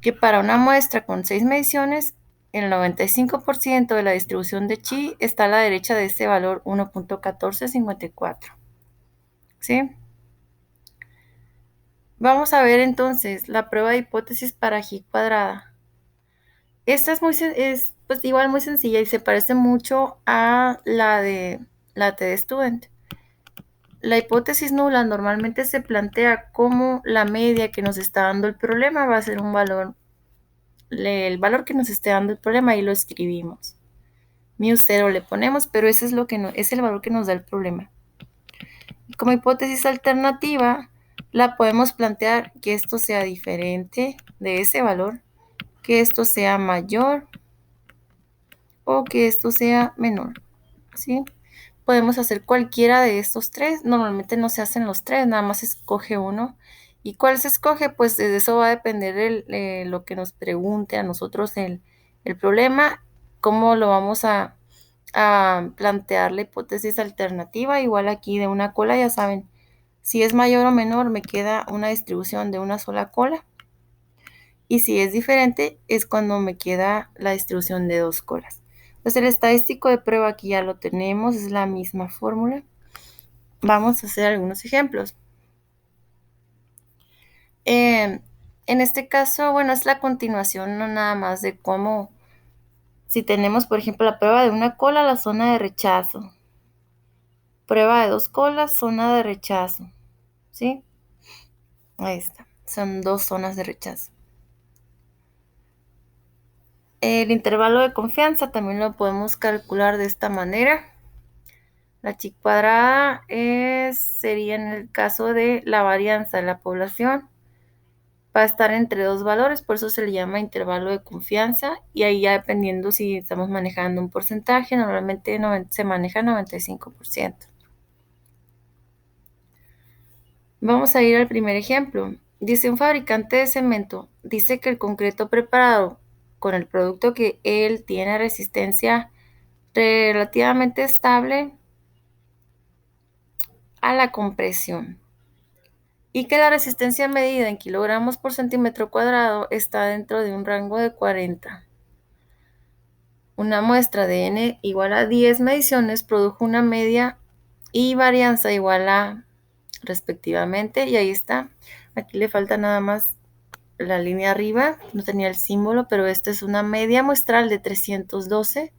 que para una muestra con 6 mediciones, el 95% de la distribución de chi está a la derecha de este valor 1.1454. ¿Sí? Vamos a ver entonces la prueba de hipótesis para G cuadrada. Esta es pues igual muy sencilla y se parece mucho a la de la T de student. La hipótesis nula normalmente se plantea como la media que nos está dando el problema va a ser un valor, el valor que nos esté dando el problema y lo escribimos. μ0 le ponemos, pero ese es, es el valor que nos da el problema. Y como hipótesis alternativa, la podemos plantear que esto sea diferente de ese valor, que esto sea mayor o que esto sea menor, ¿sí? Podemos hacer cualquiera de estos tres. Normalmente no se hacen los tres, nada más se escoge uno. ¿Y cuál se escoge? Pues de eso va a depender lo que nos pregunte a nosotros el problema, cómo lo vamos a plantear la hipótesis alternativa. Igual aquí de una cola, ya saben, si es mayor o menor me queda una distribución de una sola cola. Y si es diferente es cuando me queda la distribución de dos colas. Entonces el estadístico de prueba aquí ya lo tenemos, es la misma fórmula. Vamos a hacer algunos ejemplos. En este caso, bueno, es la continuación, no nada más de cómo, si tenemos, por ejemplo, la prueba de una cola, la zona de rechazo. Prueba de dos colas, zona de rechazo. ¿Sí? Ahí está. Son dos zonas de rechazo. El intervalo de confianza también lo podemos calcular de esta manera. La chi cuadrada sería en el caso de la varianza de la población. Va a estar entre dos valores, por eso se le llama intervalo de confianza. Y ahí ya dependiendo si estamos manejando un porcentaje, normalmente se maneja 95%. Vamos a ir al primer ejemplo. Dice un fabricante de cemento, dice que el concreto preparado con el producto que él tiene resistencia relativamente estable a la compresión y que la resistencia medida en kilogramos por centímetro cuadrado está dentro de un rango de 40. Una muestra de n igual a 10 mediciones produjo una media y varianza igual a respectivamente, y ahí está. Aquí le falta nada más la línea arriba, no tenía el símbolo, pero esta es una media muestral de 312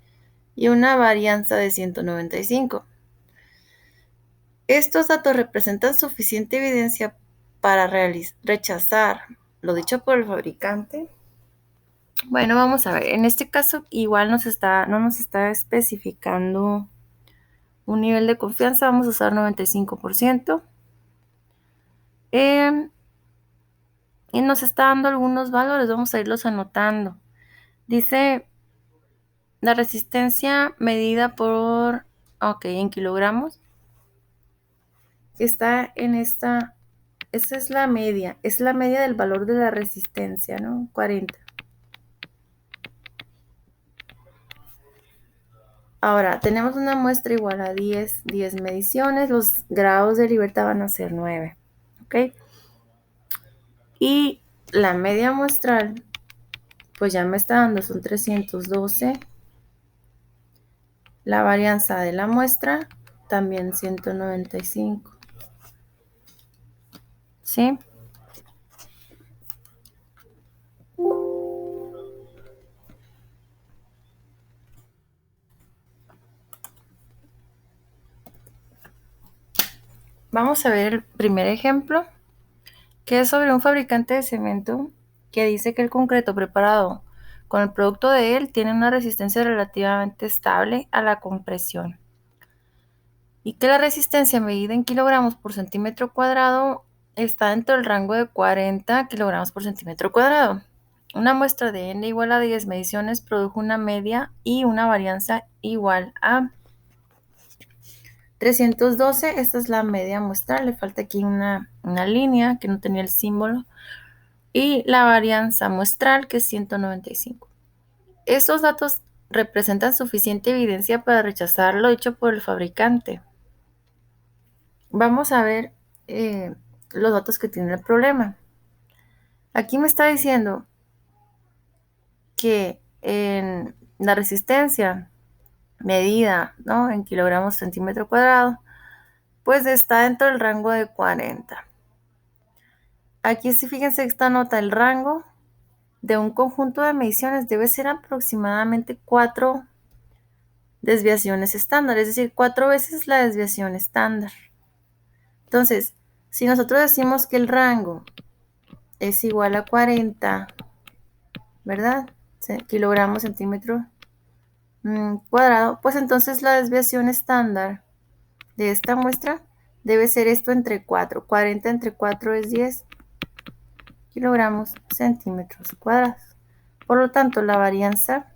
y una varianza de 195. Estos datos representan suficiente evidencia para rechazar lo dicho por el fabricante. Bueno, vamos a ver. En este caso, igual no nos está especificando un nivel de confianza. Vamos a usar 95%. Y nos está dando algunos valores. Vamos a irlos anotando. Dice la resistencia medida por, en kilogramos. Está en esta es la media del valor de la resistencia, ¿no? 40. Ahora, tenemos una muestra igual a 10 mediciones, los grados de libertad van a ser 9, ¿ok? Y la media muestral, pues ya me está dando, son 312. La varianza de la muestra, también 195. ¿Sí? Vamos a ver el primer ejemplo, que es sobre un fabricante de cemento que dice que el concreto preparado con el producto de él tiene una resistencia relativamente estable a la compresión y que la resistencia medida en kilogramos por centímetro cuadrado está dentro del rango de 40 kilogramos por centímetro cuadrado. Una muestra de n igual a 10 mediciones produjo una media y una varianza igual a 312. Esta es la media muestral, le falta aquí una línea que no tenía el símbolo, y la varianza muestral, que es 195. Estos datos representan suficiente evidencia para rechazar lo dicho por el fabricante. Vamos a ver los datos que tiene el problema. Aquí me está diciendo que en la resistencia medida, ¿no?, en kilogramos centímetro cuadrado, pues está dentro del rango de 40. Aquí sí, fíjense, esta nota, el rango de un conjunto de mediciones debe ser aproximadamente 4 desviaciones estándar, es decir, 4 veces la desviación estándar. Entonces, si nosotros decimos que el rango es igual a 40, ¿verdad? Kilogramos centímetro cuadrado, pues entonces la desviación estándar de esta muestra debe ser esto entre 4. 40 entre 4 es 10 kilogramos centímetros cuadrados. Por lo tanto, la varianza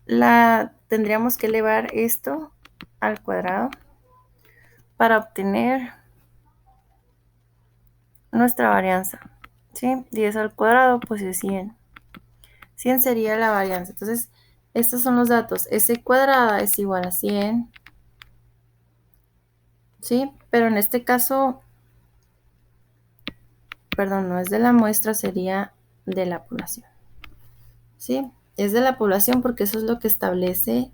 la tendríamos que elevar esto al cuadrado para obtener nuestra varianza. ¿Sí? 10 al cuadrado pues es 100. 100 sería la varianza. Entonces, estos son los datos. S cuadrada es igual a 100. ¿Sí? Pero en este caso, perdón, no es de la muestra, sería de la población. ¿Sí? Es de la población porque eso es lo que establece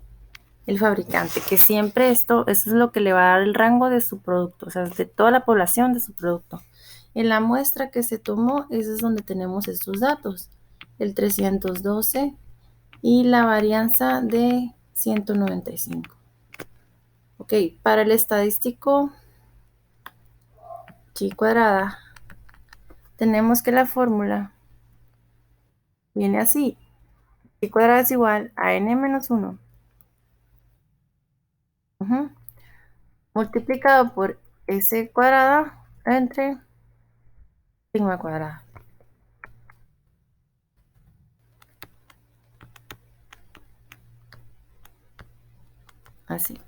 el fabricante, que siempre eso es lo que le va a dar el rango de su producto, o sea, de toda la población de su producto. En la muestra que se tomó, eso es donde tenemos estos datos, el 312 y la varianza de 195. Ok, para el estadístico chi cuadrada, tenemos que la fórmula viene así. Chi cuadrada es igual a n menos 1 multiplicado por s cuadrada entre sigma cuadrada. Así.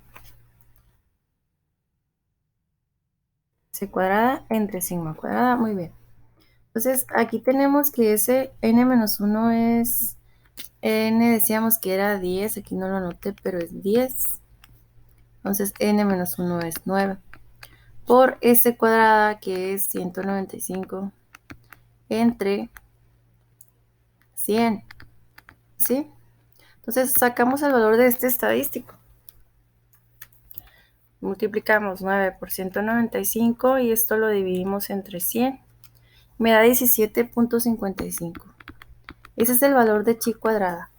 S cuadrada entre sigma cuadrada. Muy bien. Entonces, aquí tenemos que ese n-1 es, n decíamos que era 10, aquí no lo anoté, pero es 10. Entonces, n-1 es 9. Por s cuadrada, que es 195, entre 100. ¿Sí? Entonces, sacamos el valor de este estadístico. Multiplicamos 9 por 195 y esto lo dividimos entre 100. Me da 17.55. Ese es el valor de chi cuadrada.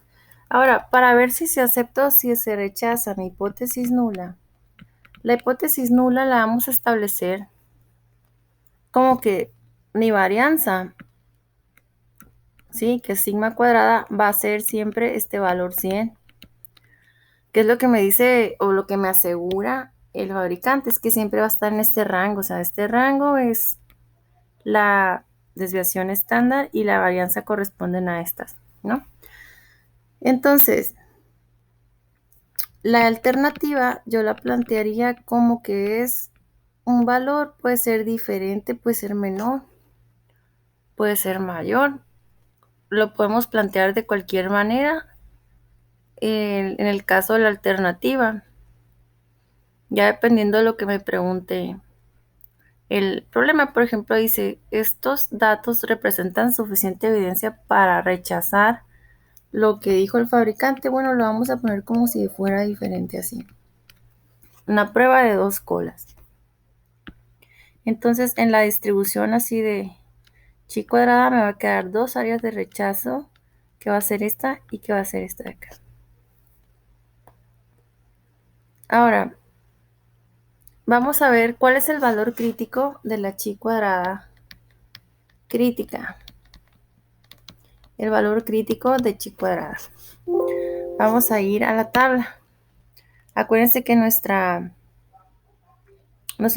Ahora, para ver si se acepta o si se rechaza mi hipótesis nula, La hipótesis nula la vamos a establecer como que mi varianza, ¿sí? Que sigma cuadrada va a ser siempre este valor 100. ¿Qué es lo que me dice o lo que me asegura el fabricante? Es que siempre va a estar en este rango. O sea, este rango es la desviación estándar y la varianza corresponden a estas, ¿no? Entonces, la alternativa yo la plantearía como que es un valor, puede ser diferente, puede ser menor, puede ser mayor. Lo podemos plantear de cualquier manera. En el caso de la alternativa, ya dependiendo de lo que me pregunte el problema, por ejemplo, dice, estos datos representan suficiente evidencia para rechazar lo que dijo el fabricante. Bueno, lo vamos a poner como si fuera diferente así. Una prueba de 2 colas. Entonces, en la distribución así de chi cuadrada me va a quedar 2 áreas de rechazo, que va a ser esta y que va a ser esta de acá. Ahora, vamos a ver cuál es el valor crítico de la chi cuadrada crítica. El valor crítico de chi cuadrada. Vamos a ir a la tabla. Acuérdense que nuestros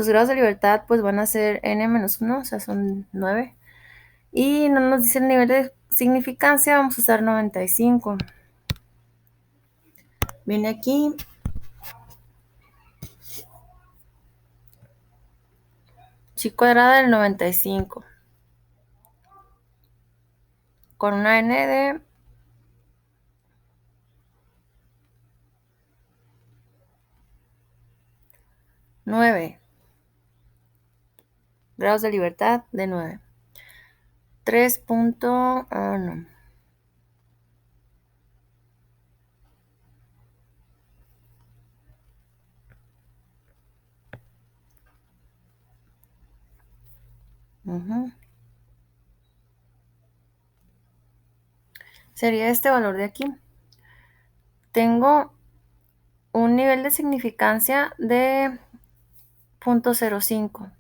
grados de libertad pues van a ser n-1, o sea, son 9. Y no nos dice el nivel de significancia, vamos a usar 95. Viene aquí. Chi cuadrada del 95. Con una n de 9. Grados de libertad de 9. 3. No. Sería este valor de aquí. Tengo un nivel de significancia de 0.05.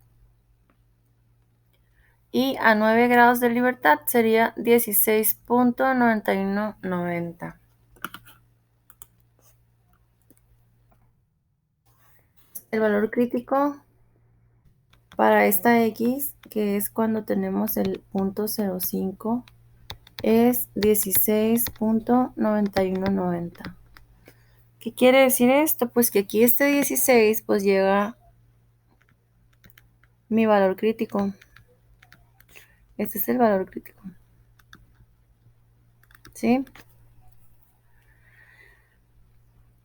Y a 9 grados de libertad sería 16.9190. El valor crítico para esta X, que es cuando tenemos el 0.05, es 16.9190. ¿Qué quiere decir esto? Pues que aquí este 16 pues llega mi valor crítico. Este es el valor crítico. ¿Sí?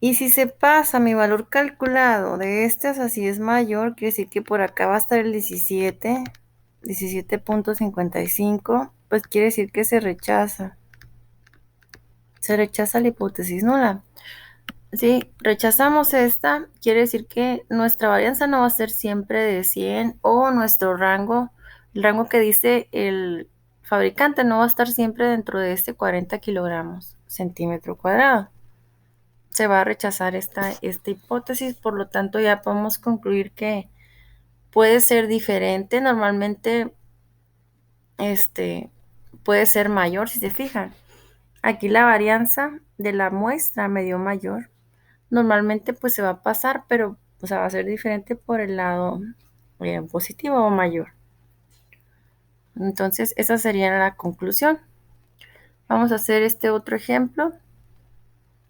Y si se pasa mi valor calculado de este a si es mayor, quiere decir que por acá va a estar el 17.55, pues quiere decir que se rechaza. Se rechaza la hipótesis nula. Si rechazamos esta, quiere decir que nuestra varianza no va a ser siempre de 100 o nuestro rango, el rango que dice el fabricante no va a estar siempre dentro de este 40 kilogramos centímetro cuadrado. Se va a rechazar esta hipótesis, por lo tanto ya podemos concluir que puede ser diferente. Normalmente puede ser mayor, si se fijan. Aquí la varianza de la muestra me dio mayor. Normalmente pues se va a pasar, pero o sea, va a ser diferente por el lado positivo o mayor. Entonces esa sería la conclusión. Vamos a hacer este otro ejemplo.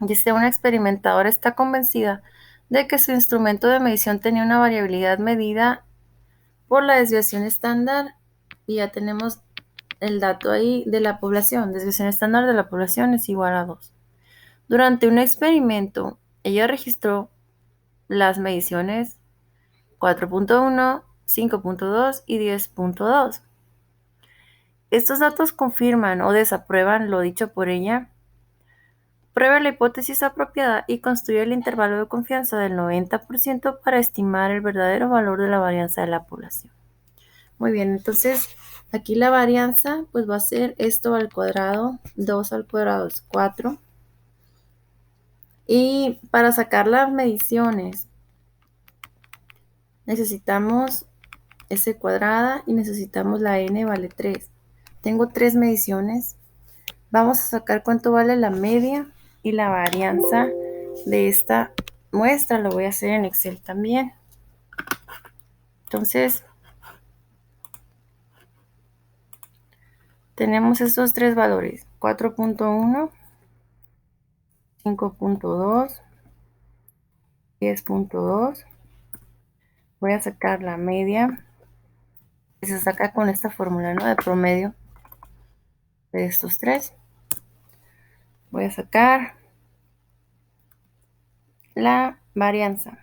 Dice, una experimentadora está convencida de que su instrumento de medición tenía una variabilidad medida por la desviación estándar, y ya tenemos el dato ahí de la población. Desviación estándar de la población es igual a 2. Durante un experimento, ella registró las mediciones 4.1, 5.2 y 10.2. Estos datos confirman o desaprueban lo dicho por ella. Prueba la hipótesis apropiada y construye el intervalo de confianza del 90% para estimar el verdadero valor de la varianza de la población. Muy bien, entonces aquí la varianza pues va a ser esto al cuadrado, 2 al cuadrado es 4. Y para sacar las mediciones Necesitamos S cuadrada y necesitamos la N vale 3. Tengo 3 mediciones. Vamos a sacar cuánto vale la media y la varianza de esta muestra. Lo voy a hacer en Excel también. Entonces, tenemos estos tres valores: 4.1, 5.2, 10.2. Voy a sacar la media, que se saca con esta fórmula, ¿no?, de promedio de estos tres. Voy a sacar la varianza.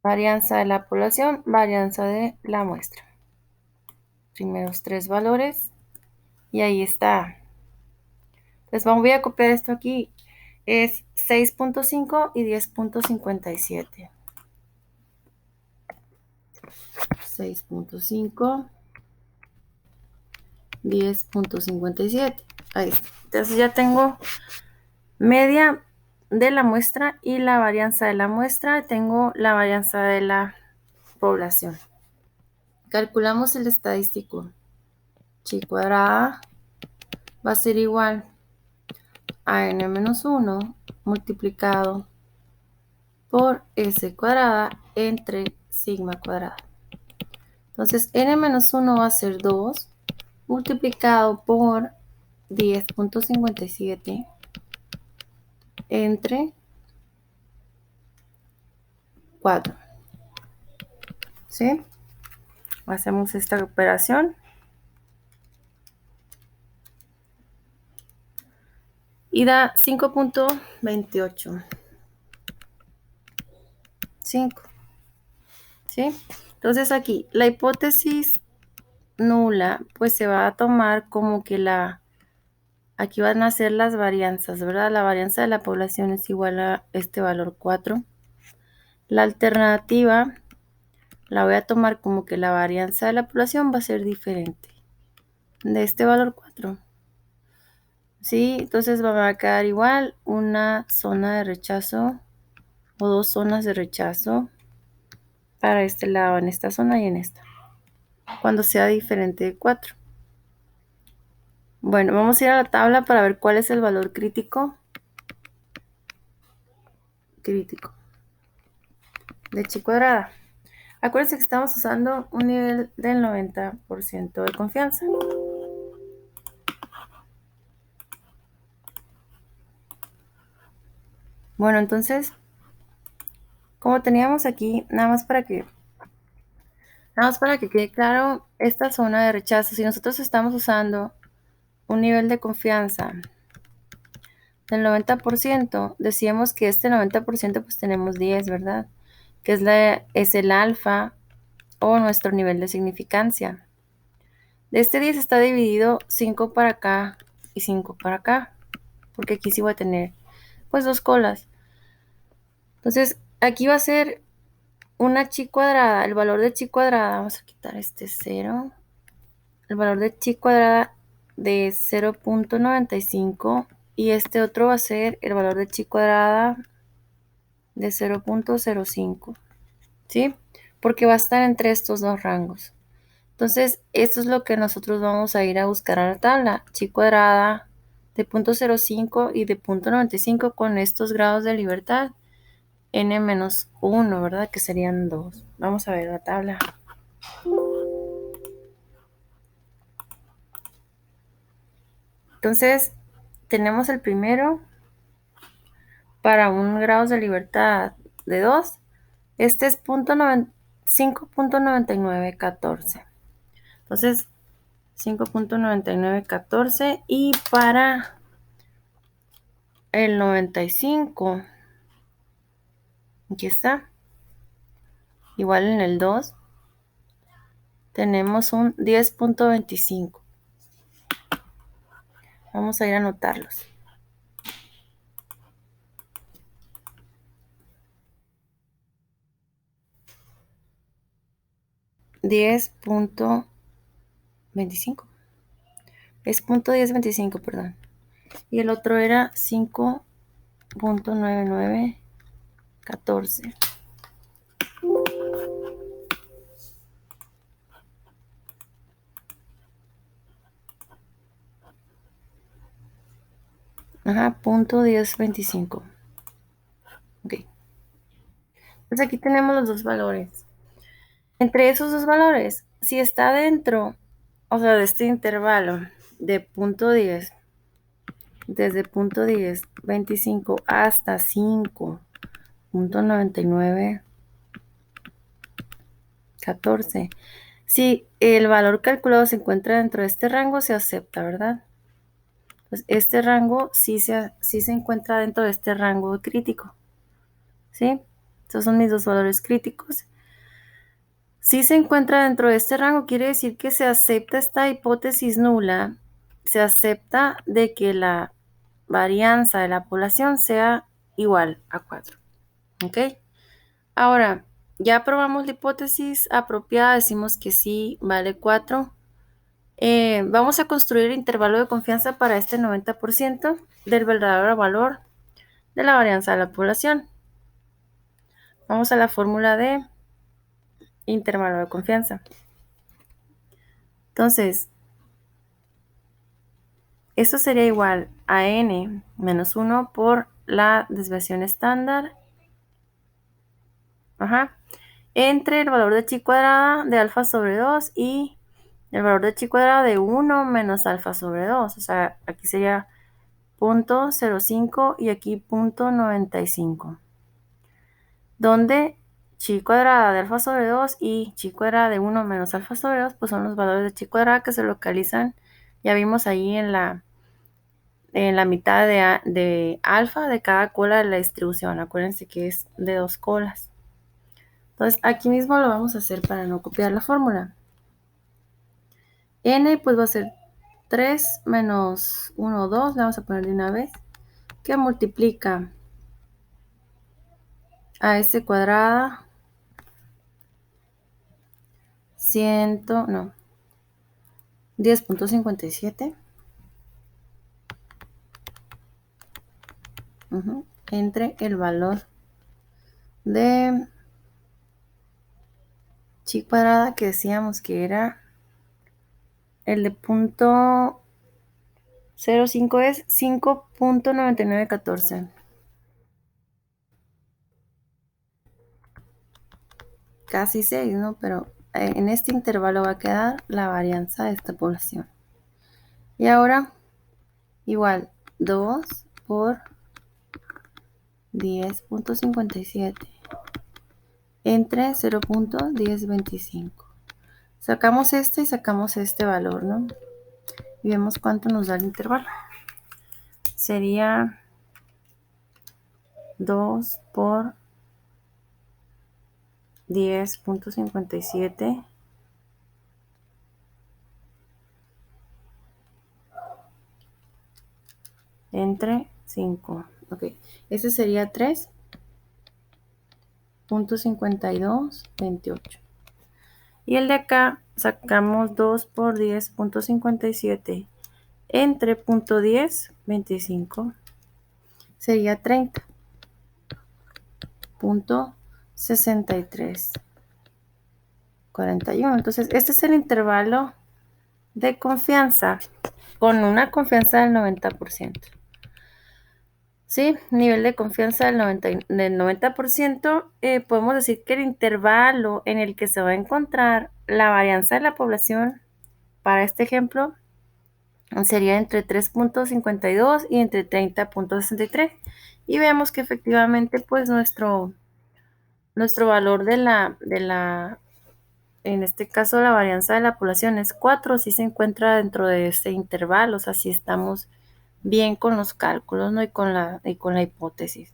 Varianza de la población, varianza de la muestra. Primeros tres valores. Y ahí está. Entonces voy a copiar esto aquí. Es 6.5 y 10.57. 6.5, 10.57. Ahí está. Entonces ya tengo media de la muestra y la varianza de la muestra. Tengo la varianza de la población. Calculamos el estadístico. Chi cuadrada va a ser igual a n-1 multiplicado por s cuadrada entre sigma cuadrada. Entonces n-1 va a ser 2 multiplicado por 10.57 entre 4. ¿Sí? Hacemos esta operación. Y da 5.28. 5. ¿Sí? Entonces aquí, la hipótesis nula, pues se va a tomar como que aquí van a ser las varianzas, ¿verdad? La varianza de la población es igual a este valor 4. La alternativa la voy a tomar como que la varianza de la población va a ser diferente de este valor 4. ¿Sí? Entonces va a quedar igual una zona de rechazo o dos zonas de rechazo para este lado, en esta zona y en esta, cuando sea diferente de 4. Bueno, vamos a ir a la tabla para ver cuál es el valor crítico de chi cuadrada. Acuérdense que estamos usando un nivel del 90% de confianza. Bueno, entonces, como teníamos aquí, nada más para que quede claro, esta zona de rechazo, si nosotros estamos usando un nivel de confianza del 90%, decíamos que este 90% pues tenemos 10, ¿verdad? Que es el alfa o nuestro nivel de significancia. De este 10 está dividido 5 para acá y 5 para acá, porque aquí sí voy a tener pues dos colas. Entonces aquí va a ser una chi cuadrada, el valor de chi cuadrada, vamos a quitar este 0, el valor de chi cuadrada de 0.95 y este otro va a ser el valor de chi cuadrada de 0.05, ¿sí? Porque va a estar entre estos dos rangos. Entonces, esto es lo que nosotros vamos a ir a buscar a la tabla. Chi cuadrada de 0.05 y de 0.95 con estos grados de libertad. n-1, ¿verdad? Que serían 2. Vamos a ver la tabla. Entonces, tenemos el primero para un grado de libertad de 2. Este es 5.9914. Entonces, 5.9914 y para el 95, aquí está, igual en el 2, tenemos un 10.25. Vamos a ir a anotarlos. 10.25. Es .1025, perdón. Y el otro era 5.9914. Ajá, 0.1025. Ok. Pues aquí tenemos los dos valores. Entre esos dos valores, si está dentro, o sea, de este intervalo de 0.10, desde 0.1025 hasta 5.9914, si el valor calculado se encuentra dentro de este rango, se acepta, ¿verdad? Pues este rango sí se encuentra dentro de este rango crítico, ¿sí? Estos son mis dos valores críticos. Si se encuentra dentro de este rango, quiere decir que se acepta esta hipótesis nula, se acepta de que la varianza de la población sea igual a 4. ¿Ok? Ahora, ya probamos la hipótesis apropiada, decimos que sí vale 4. Vamos a construir el intervalo de confianza para este 90% del verdadero valor de la varianza de la población. Vamos a la fórmula de intervalo de confianza. Entonces, esto sería igual a n menos 1 por la desviación estándar, entre el valor de chi cuadrada de alfa sobre 2 y el valor de chi cuadrada de 1 menos alfa sobre 2. O sea, aquí sería 0.05 y aquí 0.95. Donde chi cuadrada de alfa sobre 2 y chi cuadrada de 1 menos alfa sobre 2, pues son los valores de chi cuadrada que se localizan, ya vimos ahí en la mitad de alfa de cada cola de la distribución. Acuérdense que es de 2 colas. Entonces, aquí mismo lo vamos a hacer para no copiar la fórmula. N pues va a ser 3 menos 1, 2, le vamos a poner de una vez, que multiplica a este cuadrada 10.57 entre el valor de chi cuadrada que decíamos que era el de 0.05 es 5.9914. Casi 6, ¿no? Pero en este intervalo va a quedar la varianza de esta población. Y ahora, igual, 2 por 10.57 entre 0.1025. Sacamos este y sacamos este valor, ¿no? Y vemos cuánto nos da el intervalo. Sería 2 por 10.57 entre 5. Ok, ese sería 3.5228. Y el de acá sacamos 2 por 10.57 entre 0.1025. Sería 30.6341. Entonces, este es el intervalo de confianza con una confianza del 90%. ¿Sí? Nivel de confianza del 90%. Podemos decir que el intervalo en el que se va a encontrar la varianza de la población para este ejemplo sería entre 3.52 y entre 30.63. Y vemos que efectivamente pues nuestro valor en este caso la varianza de la población es 4, si se encuentra dentro de este intervalo, o sea, si estamos bien con los cálculos, ¿no? y con la hipótesis.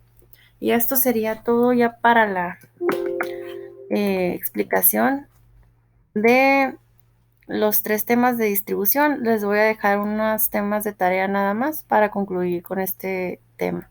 Y esto sería todo ya para la explicación de los 3 temas de distribución. Les voy a dejar unos temas de tarea nada más para concluir con este tema.